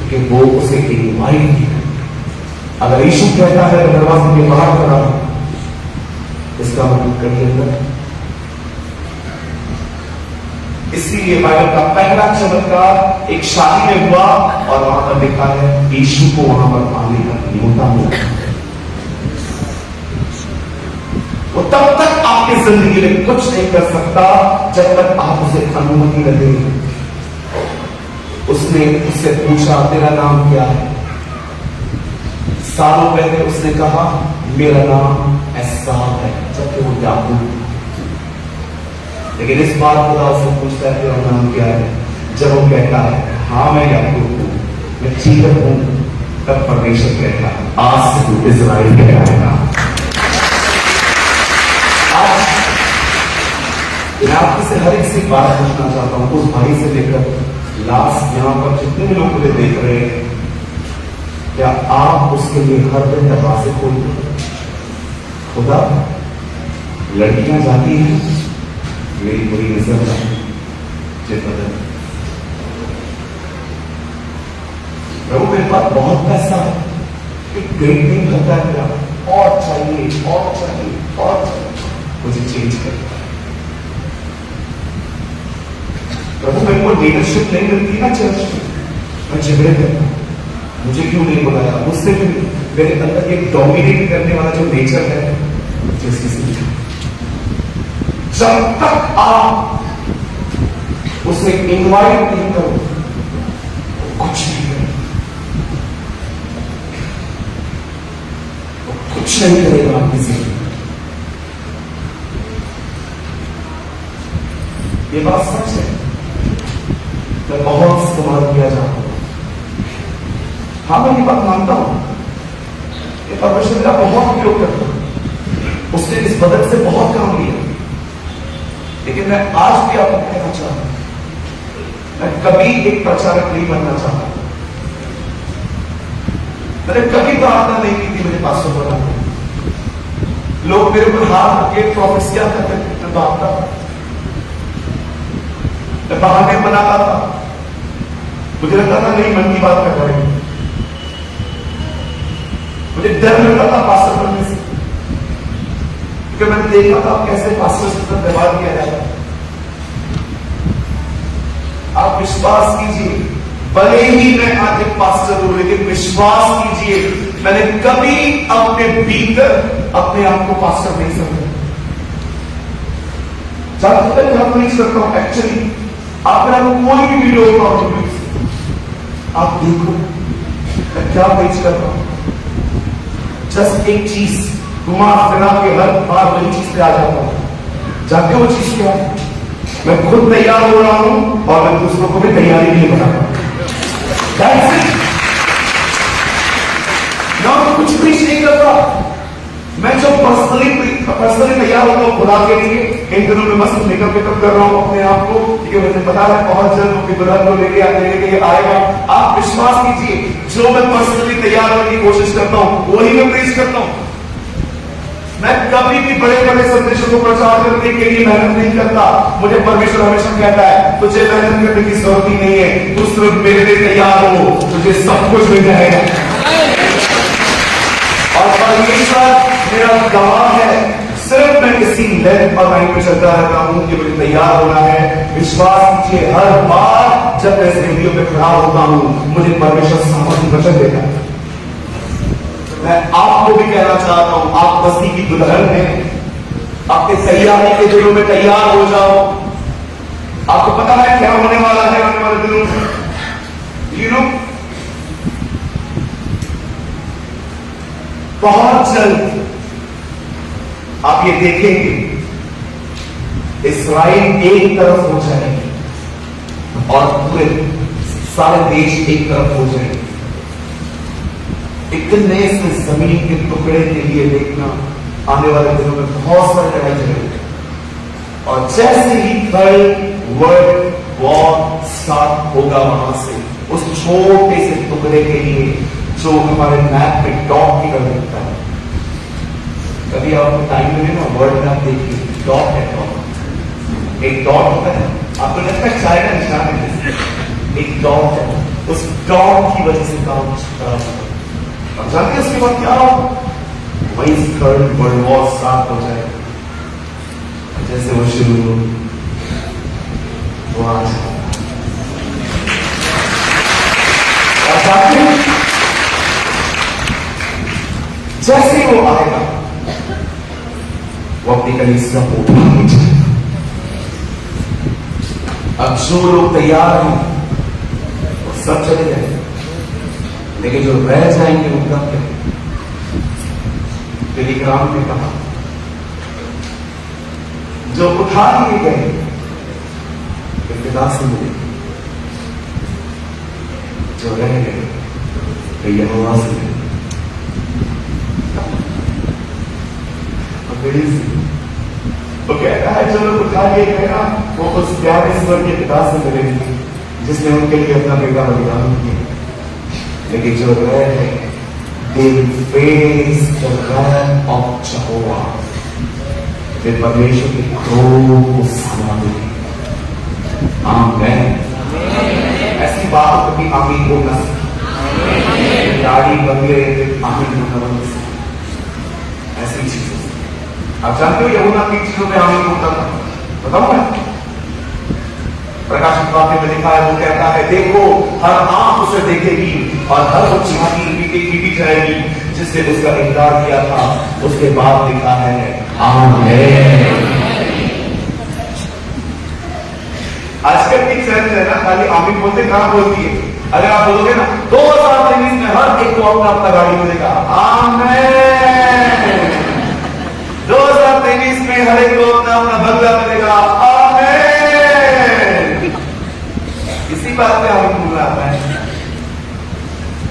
कि वो उसे इनवाइट किया। अगर यीशु कहता है तो दरवाजे के बाहर खड़ा, इसका मतलब कभी अंदर। इसीलिए बाइबल का पहला चमत्कार एक शादी में हुआ और वहां पर लिखा है यीशु को वहां पर पानी का न्योता मिला। वो तब तक आपकी जिंदगी में कुछ नहीं कर सकता जब तक आप उसे अनुमति न दें। उसने उससे पूछा तेरा नाम क्या है? सालों पहले उसने कहा मेरा नाम एसाव है, जबकि वो याकूब। लेकिन इस बार खुदा उससे पूछता है तेरा नाम क्या है? जब वो कहता है हाँ मैं याकूब हूं, मैं चीकर हूं, तब परमेश्वर कहता है आज से तू इस्राएल कहलाएगा। आज मैं आपसे हर एक से बात पूछना चाहता हूं, उस भाई से लेकर लास्ट यहां पर जितने भी लोग मुझे देख रहे हैं, क्या आप उसके लिए हर दिन दरवाजे खोलते हैं? खुदा लड़कियां जाती हैं, मेरी बुरी नजर बदल, प्रभु मेरे पास बहुत पैसा है, एक ग्रेट नहीं होता है मेरा, और चाहिए और चाहिए और चाहिए, मुझे चेंज कर। प्रभु मेरे को लीडरशिप नहीं मिलती ना चर्च में, मैं झगड़े करता हूं, मुझे क्यों नहीं बुलाया? मुझसे भी मेरे अंदर एक डोमिनेट करने वाला जो नेचर है, जिसकी जब तक आप उसे इनवाइट नहीं करो कुछ नहीं करेगा, कुछ नहीं करेगा आपकी जिंदगी। ये बात सच है, मैं बहुत इस्तेमाल किया जाता हूं। हाँ मैं ये बात मानता हूं, ये परमेश्वर मेरा बहुत उपयोग करता हूं, उसने इस बदल से बहुत काम लिया। लेकिन मैं आज भी आपको कहना चाहता हूं, मैं कभी एक प्रचारक नहीं बनना चाहता। मैंने कभी प्रार्थना नहीं की थी मेरे पास बना। लोग मेरे ऊपर हाथ रखे, प्रॉफिट्स क्या करते थे, मैं भागता था, मैं बहाने बनाता था, मुझे लगता था नहीं मन की बात कर रहे हैं, मुझे डर लगता था पास्टर बनने से, क्योंकि मैंने देखा था कैसे पास्टर से व्यवहार किया जाता है। आप विश्वास कीजिए, भले ही मैं आज एक पास्टर हूं, लेकिन विश्वास कीजिए मैंने कभी अपने भीतर अपने आप को पास्टर नहीं समझा। जब तक मैं प्रीच करता हूं, एक्चुअली आप मेरा कोई भी वीडियो होगा आप देखो मैं क्या प्रीच कर रहा हूं। जस्ट एक चीज घुमा फिरा के हर बार वही चीज पे आ जाता हूं। जानते हो वो चीज क्या है? मैं खुद तैयार हो रहा हूं और मैं दूसरों को भी तैयारी के लिए बना रहा हूं। मैं कुछ भी नहीं करता, मैं जो पर्सनली तैयार होता हूं खुदा के लिए। इन दिनों में मस्त मेकअप कर रहा हूं अपने आप को, क्योंकि मुझे पता है बहुत जल्द अपनी दुल्हन को लेके आएगा। आप विश्वास कीजिए, जो मैं पर्सनली तैयार होने की कोशिश करता हूं वही मैं प्रीच करता हूं। मैं कभी भी बड़े बड़े संदेशों को प्रचार करने के लिए मेहनत नहीं करता। मुझे परमेश्वर हमेशा कहता है तुझे मेहनत करने की जरूरत ही नहीं है, तू सिर्फ मेरे लिए तैयार हो, तुझे सब कुछ मिल जाएगा। और परमेश्वर मेरा गवाह है, सिर्फ मैं किसी लेंथ और लाइन पे चलता रहता हूं कि मुझे तैयार होना है। विश्वास कीजिए, हर बार जब मैं इस वीडियो पे खड़ा होता हूं मुझे परमेश्वर सामर्थ्य वचन देता है। मैं आपको भी कहना चाहता हूं, आप मसीह की दुल्हन हैं, आपके तैयारी के दिनों में तैयार हो जाओ। आपको पता है क्या होने वाला है आने वाले दिनों में? यू नो, बहुत जल्द आप ये देखेंगे इस्राएल एक तरफ हो जाएगी और पूरे सारे देश एक तरफ हो जाएंगे। इतने से जमीन के टुकड़े के लिए देखना आने वाले दिनों में बहुत सारे लड़ाई झगड़े, और जैसे ही थर्ड वर्ल्ड वॉर स्टार्ट होगा वहां से उस छोटे से टुकड़े के लिए जो हमारे मैप में डॉट की तरह दिखता है। कभी आपको टाइम मिले ना वर्ल्ड मैप देखिए, डॉट है, डॉट एक डॉट होता है, आपको लगता है चाय का निशान है, एक डॉट है, उस डॉग की वजह से काम खराब हुआ। अब जानते हैं उसके बाद क्या हुआ? वही थर्ड वर्ल्ड वॉर स्टार्ट हो जाए, जैसे वो शुरू हो वो आज जैसे ही वो आएगा वो अपनी कलीसिया को उठाने जाएगा। अब जो लोग तैयार हैं वो सब चले जाएंगे, लेकिन जो रह जाएंगे उनका क्या? टेलीग्राम ने कहा जो उठा लिए गए इब्तिदा से मिले, जो रह गए तो यहोवा से मिले। तो कहता है जो लोग उठा लिए गए ना वो उस प्यारे ईश्वर के पिता से मिलेंगे जिसने उनके लिए अपना बेटा बलिदान किया। लेकिन जो रह गए they will face the wrath of Jehovah, वे परमेश्वर के क्रोध को सामना देंगे। आमीन। ऐसी बात कभी आमीन बोलना सीखें। दाढ़ी बंगले आमीन बोलना बंद सीखें। ऐसी चीजें आप जानते हो यहूदा की चीजों में आमीन बोलता था, बताऊं मैं? प्रकाशित वाक्य में लिखा है, वो कहता है देखो हर आंख उसे देखेगी और हर वो छाती पीटी जाएगी जिसने उसका इनकार किया था। उसके बाद लिखा है आमीन। आजकल की चर्च है ना खाली आमीन बोलते, कहां बोलती है? अगर आप बोलोगे ना 2023 में हर एक को अपना अपना गाड़ी मिलेगा, आमीन। 2023 में हर एक को अपना अपना बंगला मिलेगा, आमीन। इसी बात पे हमें भूलना आता है।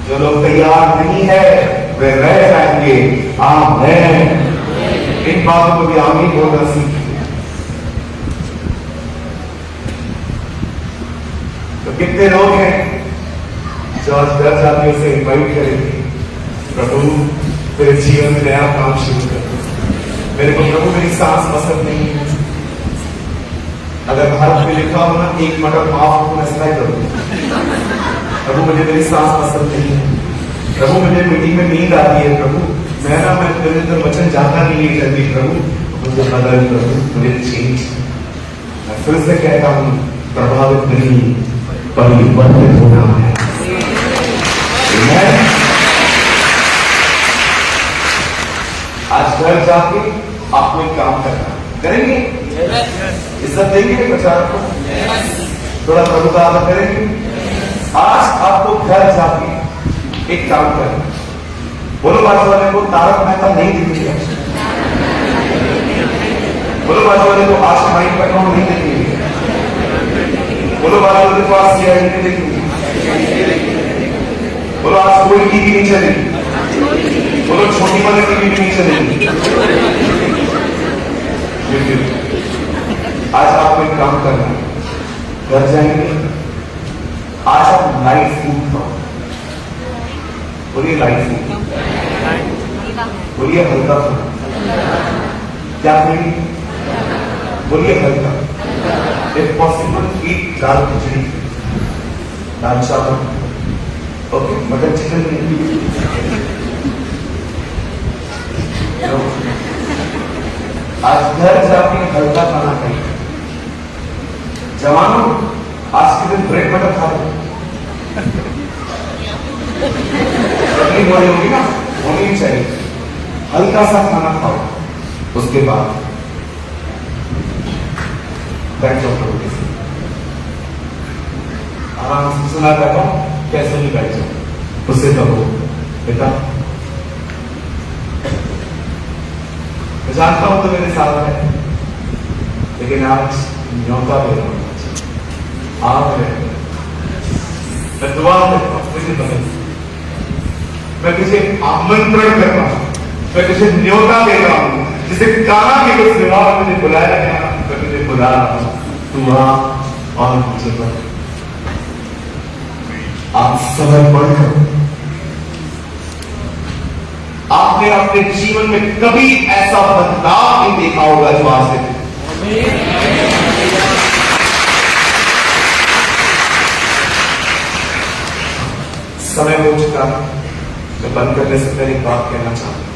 जो लोग तैयार नहीं है वे रह जाएंगे, आमीन। इन बातों को भी आमीन बोलना सीखिए। तो कितने लोग हैं जो आज घर जाके उसे इन्वाइट करेंगे, प्रभु तेरे जीवन में नया काम शुरू कर, मेरे को प्रभु मेरी सांस पसंद नहीं है। अगर भारत में लिखा हो ना एक मटर माफ को मैं करूंगा, प्रभु मुझे मेरी सांस पसंद नहीं है, प्रभु मुझे मीटिंग में नींद आती है, प्रभु मैं तेरे अंदर वचन जाता नहीं है जल्दी, प्रभु मुझे बदल, प्रभु मुझे चेंज। मैं फिर से कहता हूं प्रभावित नहीं परिवर्तित होना है। आज घर जाके आपको एक काम करना करेंगे, इज्जत देंगे प्रचार को, थोड़ा प्रभु का आदर करेंगे। आज आपको घर जाके एक काम करना, बोलो बाजू वाले को तारक मेहता नहीं दिखेगा, बोलो बाजू वाले को आज माइक पर नहीं देखेंगे, बोलो बाजू वाले को आज सीआईडी नहीं देखेंगे, बोलो आज कोई टीवी नहीं चलेगी, बोलो छोटी वाली टीवी भी नहीं चलेगी। आज आपको एक काम करना है, घर जाएंगे, आज आप लाइट फूड खाओ, बोलिए लाइट फूड, बोलिए हल्का फूड, क्या खाएंगे? बोलिए हल्का, इफ पॉसिबल ईट दाल खिचड़ी, दाल चावल, ओके, मटन चिकन नहीं। आज घर जाके हल्का खाना खाइए। जवानों आज के दिन ब्रेड बटर खा लो, तकलीफ हो रही होगी ना, होनी ही चाहिए। हल्का सा खाना खाओ, उसके बाद बैठ जाओ, आराम से सुना करता हूं, कैसे भी बैठ जाओ, उससे कहो बेटा मैं जानता हूं तो मेरे साथ है, लेकिन आज न्योता दे रहा हूं, आप मैं दुआ देता हूं, मुझे बदल, मैं तुझे आमंत्रण कर रहा हूं, मैं तुझे न्योता दे रहा हूं, जिसे काना के कुछ विवाह मुझे बुलाया गया, मैं तुझे बुला रहा हूं, तू आ और मुझे बता। आप समर्पण करो। आपने अपने जीवन में कभी ऐसा बदलाव नहीं देखा होगा जो आज से। जाना, मैं बंद करने से पहले एक बात कहना चाहता हूं।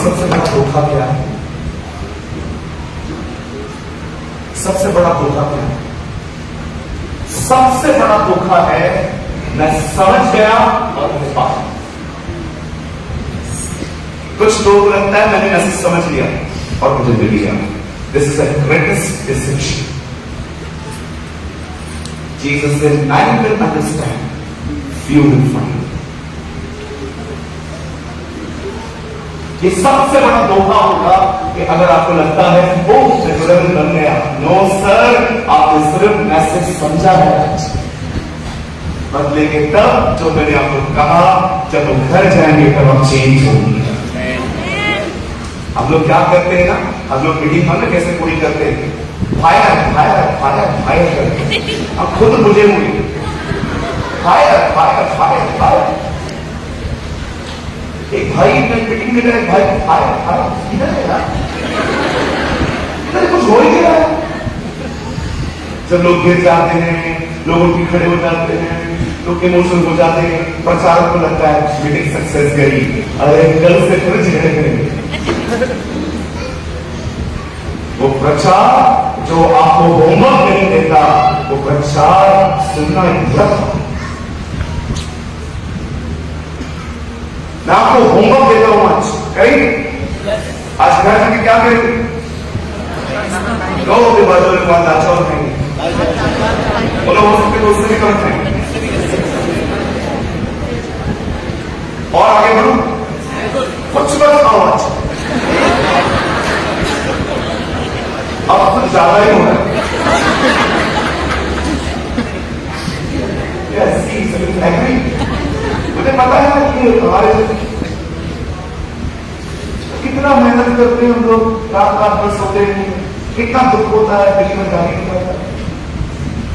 सबसे बड़ा धोखा क्या है? सबसे बड़ा धोखा क्या है? सबसे बड़ा धोखा है मैं समझ गया और मैं पास। कुछ लोग लगता है मैंने मैसेज समझ लिया और मुझे मिल गया। This is the greatest deception. Jesus said, "Nine will understand, few will find." ये सबसे बड़ा धोखा होगा कि अगर आपको लगता है ओ मैं बन गया। नो सर, आपने सिर्फ मैसेज समझा है, बदलेंगे तब जो मैंने आपको कहा। जब हम घर जाएंगे तब हम चेंज होंगे। हम लोग क्या करते हैं ना, हम लोग मीटिंग में कैसे पूरी करते हैं, फायर फायर फायर फायर करते हैं। हम खुद बुझे हुए फायर फायर फायर फायर। एक भाई में मीटिंग में गया, भाई फायर फायर इधर है ना, इधर कुछ हो ही नहीं रहा है। जब लोग गिर जाते हैं, लोग उनके खड़े हो जाते हैं, लोग इमोशनल हो जाते हैं, प्रचारक को लगता है मीटिंग सक्सेस गई, अरे कल से फिर झगड़े करेंगे। वो प्रचार जो आपको होमवर्क नहीं देता, वो प्रचार सुनना ही व्रत। मैं आपको होमवर्क देता हूं आज, करेंगे आज घर जाके क्या करेंगे? लोगों के बाजू में बात अच्छा करेंगे, बोलो हो सकते तो उससे भी कम खाएंगे। और आगे बढ़ू, कुछ मत खाओ आज, अब कुछ ज्यादा ही हो रहा है। मुझे पता है कि हमारे कितना मेहनत करते हैं हम लोग, रात रात भर सोते नहीं, कितना दुख होता है, दिल्ली में जाने नहीं पड़ता,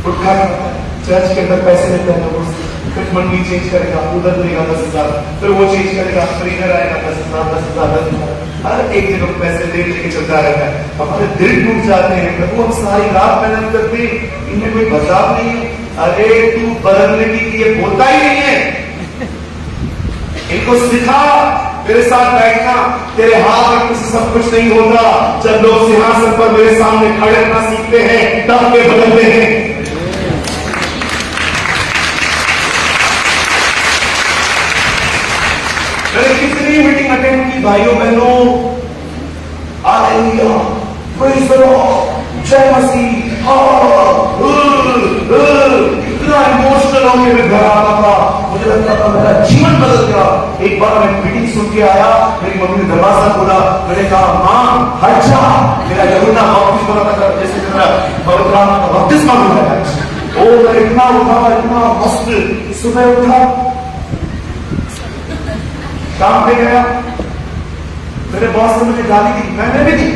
उठा नहीं पड़ता। चर्च के अंदर पैसे लेते हैं लोगों से, फिर मंडी चेंज करेगा, उधर देगा 10,000, फिर वो चेंज करेगा, फिर इधर आएगा 10,000 10,000 10,000, हर एक जगह पैसे लेके चलता रहता है। हमारे दिल टूट जाते हैं, प्रभु हम सारी रात मेहनत करते, इनमें कोई बदलाव नहीं है। अरे तू बदलने के लिए बोलता ही नहीं है, इनको सिखा मेरे साथ बैठना, तेरे हाथ में कुछ सब कुछ नहीं होता। जब लोग सिंहासन पर मेरे सामने खड़े रहना सीखते हैं तब वे बदलते हैं। मैंने कितनी मीटिंग अटेंड की भाइयों बहनों, हालेलुया, प्रेज़ द लॉर्ड, जय मसीह, इतना इमोशनल होकर मैं घर आता था, मुझे लगता था मेरा जीवन बदल गया। एक बार मैं मीटिंग सुन के आया, मेरी मम्मी ने दरवाजा खोला, मैंने कहा मां हट जा, मेरा यूहन्ना बपतिस्मा बोला था जैसे पवित्र आत्मा का बपतिस्मा मिला है। ओ मैं इतना उठा, इतना मस्त, सुबह उठा, काम पे गया, मेरे बॉस ने मुझे गाली दी, मैंने भी दी,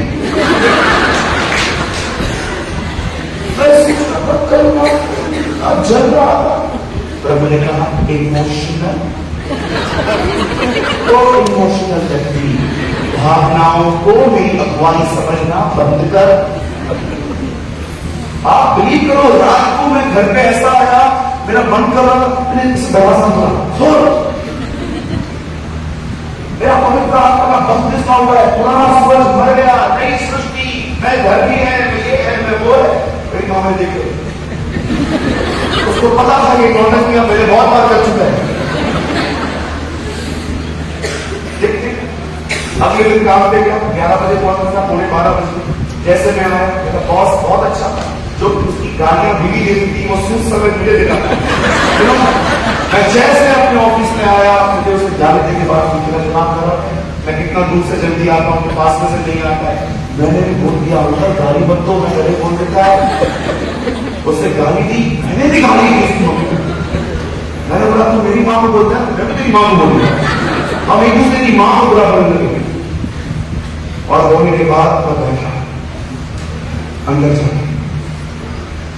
जल रहा था। प्रभु ने कहा इमोशनल, तो इमोशनल व्यक्ति भावनाओं को मेरी अगुवाई समझना बंद कर। आप बिलीव करो, रात को मैं घर पे ऐसा आया, मेरा मन कर रहा था, मैंने इस दरवाजा खोला, मेरा पवित्र आत्मा का बपतिस्मा हुआ है, पुराना सूरज मर गया, नई सृष्टि, मैं घर भी है, मैं ये है, मैं वो है। मेरी मां में देखे, उसको पता था कि नौटंकी किया मेरे बहुत बार कर चुका है। अगले दिन काम पे गया, 11 बजे पहुंचा था, 11:45 बजे जैसे मैं आया, मेरा बॉस बहुत अच्छा था, जो उसकी गालियां बीवी देती थी वो सुन समय मुझे देता था। मैं जैसे अपने ऑफिस में आया, मुझे उसे जाने के बाद दिमाग कर रहा था मैं कितना दूर से जल्दी आता हूँ, उनके पास में से नहीं आता है। मैंने भी बोल दिया, उनका गाली मत दो, मैं गले बोल देता है। उससे गाली दी, मैंने भी गाली दी उसकी मम्मी को। मैंने बोला तू मेरी माँ को बोलता है, मैं भी तेरी माँ को बोलूंगा, हम एक दूसरे की माँ को बुरा बोलने लगे। और बोलने के बाद मैं बैठा अंदर जाके,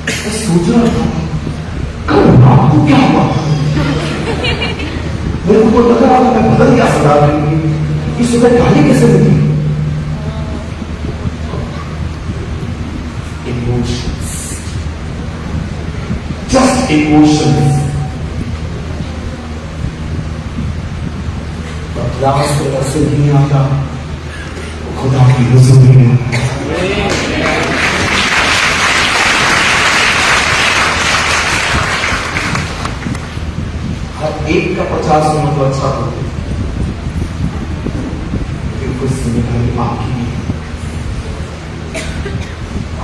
मैं सोच रहा था कल आपको क्या हुआ, मेरे को लग रहा था मैं बदल गया सदा देंगे, इस सुबह गाली कैसे मिली। Emotions, just emotions. अंदाज से ऐसे नहीं आता, खुदा की हुजूरी में हर एक का 50 होना तो अच्छा होता, लेकिन कुछ जिम्मेदारी आपकी भी है।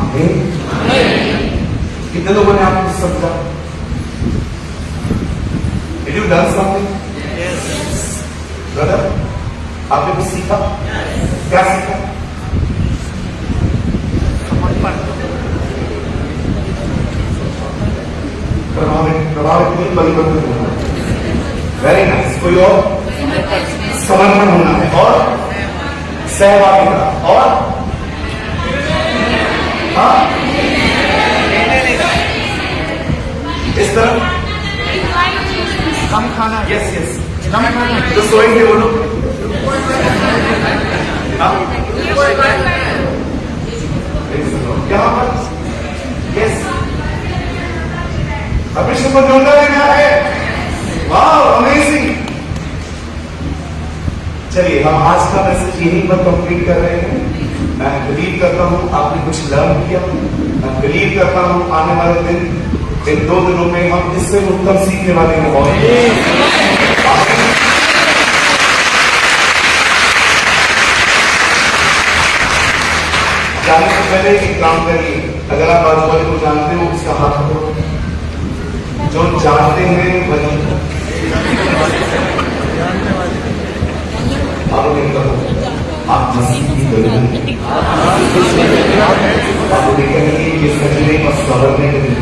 आमीन। कितने लोगों ने आपको समझा? Did you learn something? Yes. Brother, आपने कुछ सीखा? क्या सीखा? प्रभावित नहीं, परिवर्तन होना है। Very nice. कोई और? समर्पण होना है और सहभागिता और हाँ इस तरह कम खाना। यस यस कम खाना तो सोएंगे वो लोग। हाँ? यहाँ पर यस अभिषेक को जोड़ना है क्या है? वाह अमेजिंग। चलिए हम आज का मैसेज यहीं पर कंप्लीट कर रहे हैं। मैं बिलीव करता हूँ आपने कुछ लर्न किया। मैं बिलीव करता हूँ आने वाले दिन इन 2 दिनों में हम इससे उत्तम सीखने वाले हैं। बहुत जाने से पहले एक काम करिए, अगर आप बाजू वाले को जानते हो उसका हाथ पकड़ो। जो जानते हैं वही आप कहो आप मसीह की गरीब हैं। आप कहिए ये सजने और संवरने के दिन।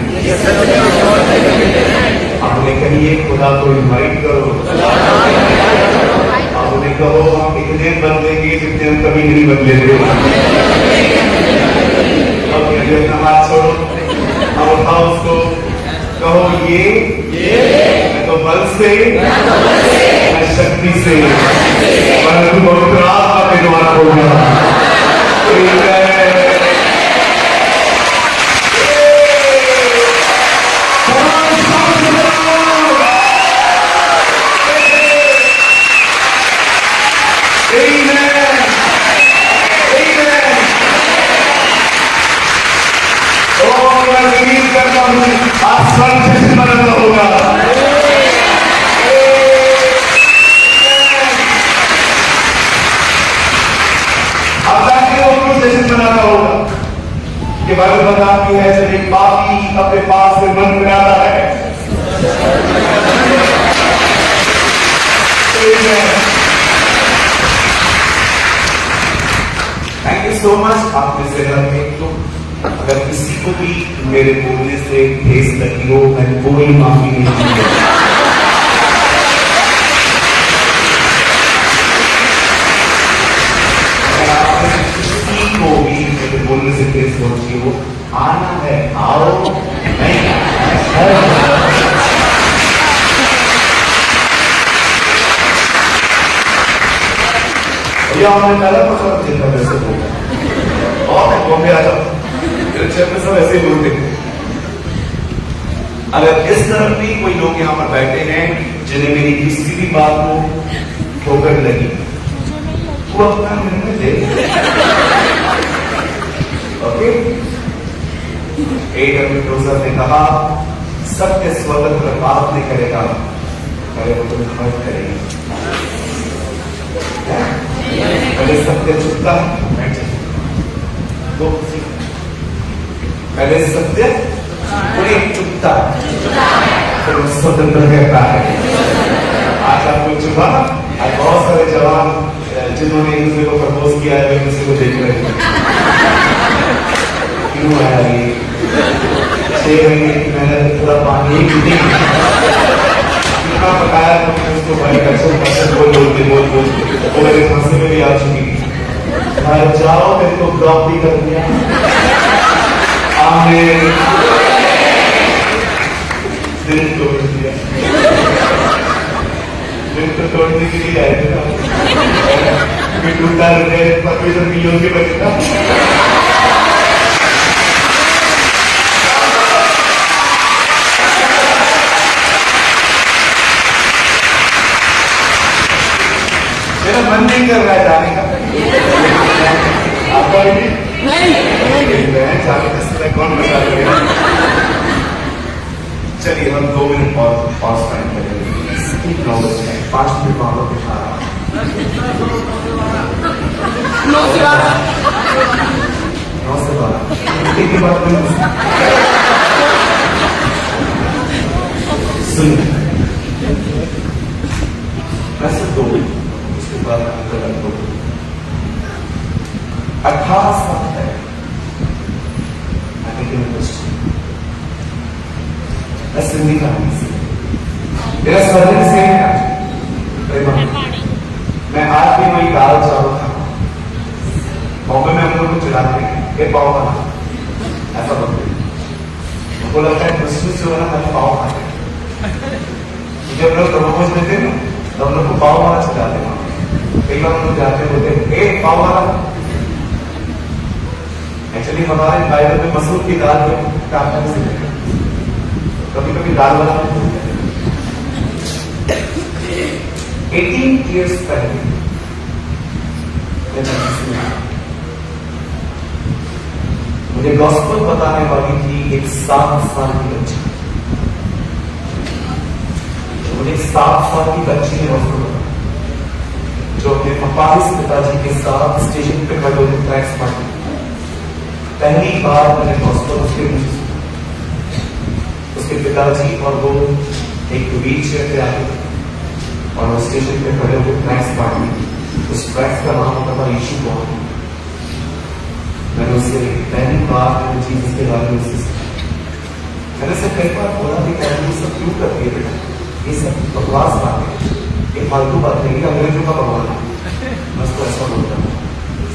आप कहिए खुदा को इनवाइट करो। आप कहो हम इतने बदलेंगे जितने हम कभी नहीं बदले थे। अपना हाथ छोड़ो, अब उठाओ उसको, कहो ये मैं तो बल से मैं शक्ति से परंतु पवित्र आत्मा के द्वारा होगा। बाइबल बताती है जब एक पापी अपने पास से मन मिलाता है थैंक यू सो मच। आपने से तो अगर किसी को भी मेरे बोलने से ठेस लगी हो मैं कोई माफी नहीं दूंगा। को भी मेरे बोलने से ठेस पहुंची हो, आना है आओ, नहीं भैया हमने पहला पकड़ जितना वैसे बोला और बॉम्बे आ जाओ मेरे चेहरे में सब ऐसे ही बोलते। अगर इस तरह भी कोई लोग यहाँ पर बैठे हैं जिन्हें मेरी किसी भी बात को ठोकर लगी, वो अपना निर्णय ले। Okay, A.W. टोजर ने कहा सत्य स्वतंत्र बात नहीं करेगा, अरे वो तुम्हें मत करेगी। पहले सत्य चुपता है, तो पहले सत्य पूरी चुपता है, फिर वो स्वतंत्र कहता है। आज आपको चुपा, आज बहुत सारे जवान जिन्होंने एक दूसरे को प्रपोज किया है वे दूसरे को देख रहे हैं। क्यों आया ये 6 महीने की मेहनत पूरा पानी कितना पकाया तो उसको भाई बोल वो मेरे फांसी में भी आ चुकी। घर जाओ मेरे को ब्लॉक भी कर दिया। आमीन। दिल तोड़ दिया, दिल तो तोड़ने के लिए आए थे ना, टूटा परमेश्वर की योग्य बचता। मेरा पाएंगे मैं जाके कसम कौन बचा देगा। चलिए हम 2 मिनट और स्पेंड करेंगे। 5 मिनट बालों के साथ 9 से 12 एक बात सुनिए, ऐसे 2 उसके बाद अंदर 18 साल है। सिंधी फैमिली से मेरा सर्जन से मैं आज भी वही दाल चावल खाता हूँ। बॉम्बे में हम लोग को चिढ़ाते हैं ये पाव खाना, ऐसा बोलते हैं। उनको लगता है क्रिसमस जो है ना खाली पाव खाते हैं। जब लोग प्रपोज देते हैं ना तो हम लोग को पाव वाला चिढ़ाते हैं। कई बार हम लोग जाते बोलते हैं पाव वाला। एक्चुअली हमारे बाइबल में मसूर की दाल में काटने से कभी कभी दाल वाला 18 years पहले मुझे गॉस्पेल बताने वाली थी एक 7 साल की बच्ची। मुझे 7 साल की बच्ची ने गॉस्पेल बताया, जो अपने पापा पिताजी के साथ स्टेशन पे खड़े होकर ट्रैक्स पार्टी। पहली बार मैंने गॉस्पेल उसके पिताजी और वो एक व्हील चेयर पे आए और वो स्टेशन पे खड़े होकर ट्रैक्स पार्टी। उस ट्रैक्स का नाम होता था यीशु कौन। मैंने उससे पहली बार मैंने चीज के बारे में मैंने से कई बार बोला कि ये सब क्यों करती है बेटा, ये सब बकवास बातें, ये फालतू बातें, ये अंग्रेजों का भगवान है, बस तो ऐसा बोलता है।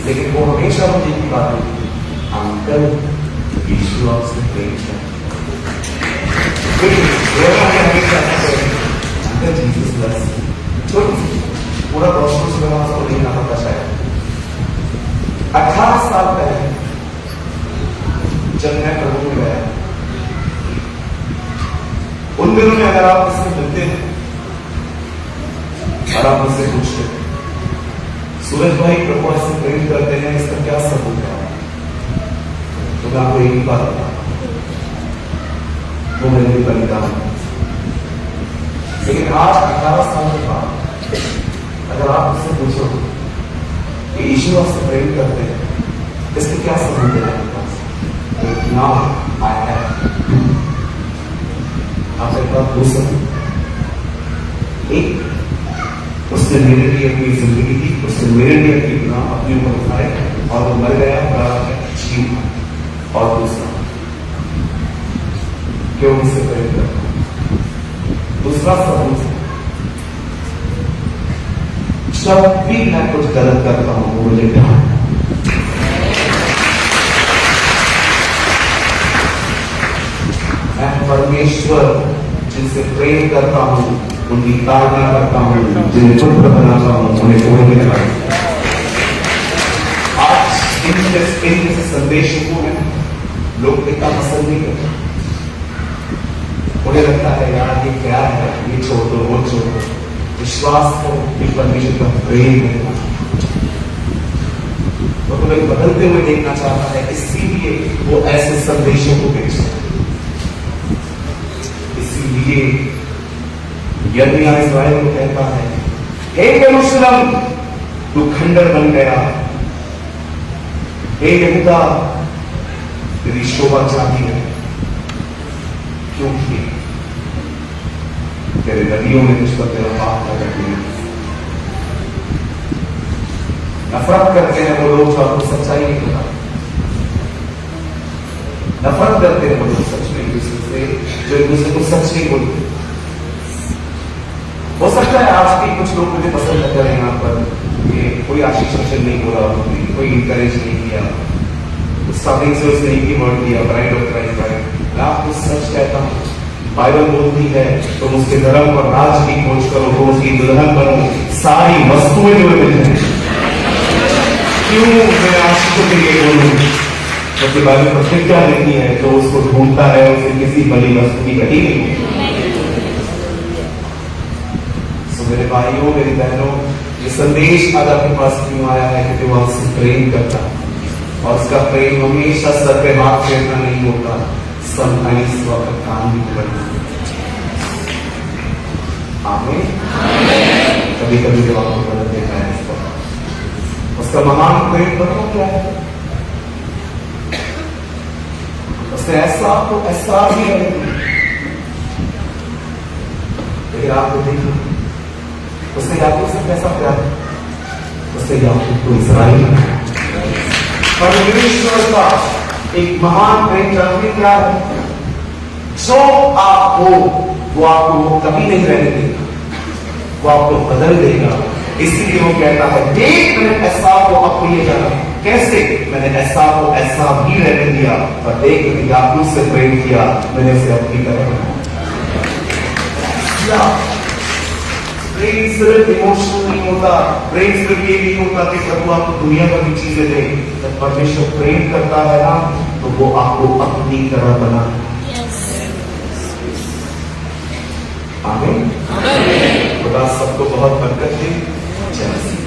लेकिन वो हमेशा मुझे की बात होती, अंकल यीशु आपसे प्रेम करता पूरा गॉस्पेल सुना उसको नहीं आता था शायद। 18 साल पहले जब मैं प्रभु में गया, उन दिनों में अगर आप इससे मिलते हैं और आप मुझसे पूछते सूरज भाई प्रभु ऐसे प्रेम करते हैं, इसका क्या सबूत है, तो मैं आपको एक ही बात बताऊं, वो मेरे लिए बलिदान है। लेकिन आज 18 साल के बाद अगर आप मुझसे पूछो कि यीशु आपसे प्रेम करते हैं, इसके क्या सबूत है आपके पास? Now I have. आप एक बात पूछ सकते, एक उसने मेरे लिए अपनी जिंदगी दी, उसने मेरे लिए अपनी उम्र उठाए और वो मर गया, जी। और दूसरा क्यों मुझसे प्रेम करता है? दूसरा सबूत, जब भी मैं कुछ गलत करता हूं वो मुझे ध्यान, मैं परमेश्वर जिनसे प्रेम करता हूं उनकी ताड़ना करता हूं, जिन्हें पुत्र बनाता हूं उन्हें छोड़ने लगा। आज इन जैसे संदेशों को लोग इतना पसंद नहीं करते। उन्हें लगता है यार ये क्या है, ये छोड़ दो, वो छोड़ दो। विश्वास करो कि परमेश्वर का प्रेम है, तो तुम्हें बदलते हुए देखना चाहता है, इसीलिए वो ऐसे संदेशों को भेजता है। इसीलिए यिर्मयाह इस्राएल को कहता है, हे यरूशलेम तू खंडर बन गया, हे यहूदा तेरी शोभा जाती है, क्योंकि तेरे नदियों ने तुझ पर तेरा पाप लगा दिया। नफरत करते हैं वो लोग जो आपको सच्चाई नहीं बताते, नफरत करते हैं वो लोग सच में एक दूसरे से, जो एक दूसरे को सच नहीं बोलते। हो सकता है आज भी कुछ लोग मुझे पसंद न करें, यहाँ पर ये कोई आशीष वचन नहीं बोला, कोई इंकरेज नहीं किया, स्टार्टिंग से उसने एक ही वर्ड दिया, ब्राइड ऑफ क्राइस्ट ब्राइड। मैं आपको सच कहता हूँ, बाइबल बोलती है तुम उसके धर्म और राज की खोज करो तो उसकी दुल्हन बनो, सारी वस्तुएं जो मिल जाए। क्यों मैं आशिकों के लिए बोलूं? क्योंकि बाइबल प्रतिज्ञा देती है तो उसको ढूंढता है, उसे किसी बड़ी वस्तु की घटी नहीं। तो मेरे भाइयों मेरी बहनों, ये संदेश आज आपके पास क्यों आया है? क्योंकि वो आपसे प्रेम करता है। और उसका प्रेम हमेशा सर पे हाथ फेरना नहीं होता, समटाइम्स वो अपना काम भी करना। आमीन। कभी कभी जब आपको गलत देखा है उसका महान प्रेम बताओ क्या है? उसने ऐसा आपको ऐसा भी है, लेकिन आपको देखो उसने याकूब से कैसा प्यार, उससे याकूब को इस्राएल परमेश्वर का एक महान प्रेम जानते क्या है? जो आप हो वो आपको कभी नहीं रहने देगा, वो आपको बदल देगा। इसलिए वो कहता है देख मैंने ऐसा को अपने लिए जाना, कैसे मैंने ऐसा को ऐसा भी रहने दिया, और देख मैंने याकूब से प्रेम किया, मैंने उसे अपनी तरह बनाया। प्रेम सिर्फ इमोशनल नहीं होता, प्रेम सिर्फ ये नहीं होता कि प्रभु आपको दुनिया भर की चीजें दे। जब परमेश्वर प्रेम करता है ना तो वो आपको अपनी तरह बनाता है। आमीन। खुदा सबको बहुत बरकत दे। जय मसीह।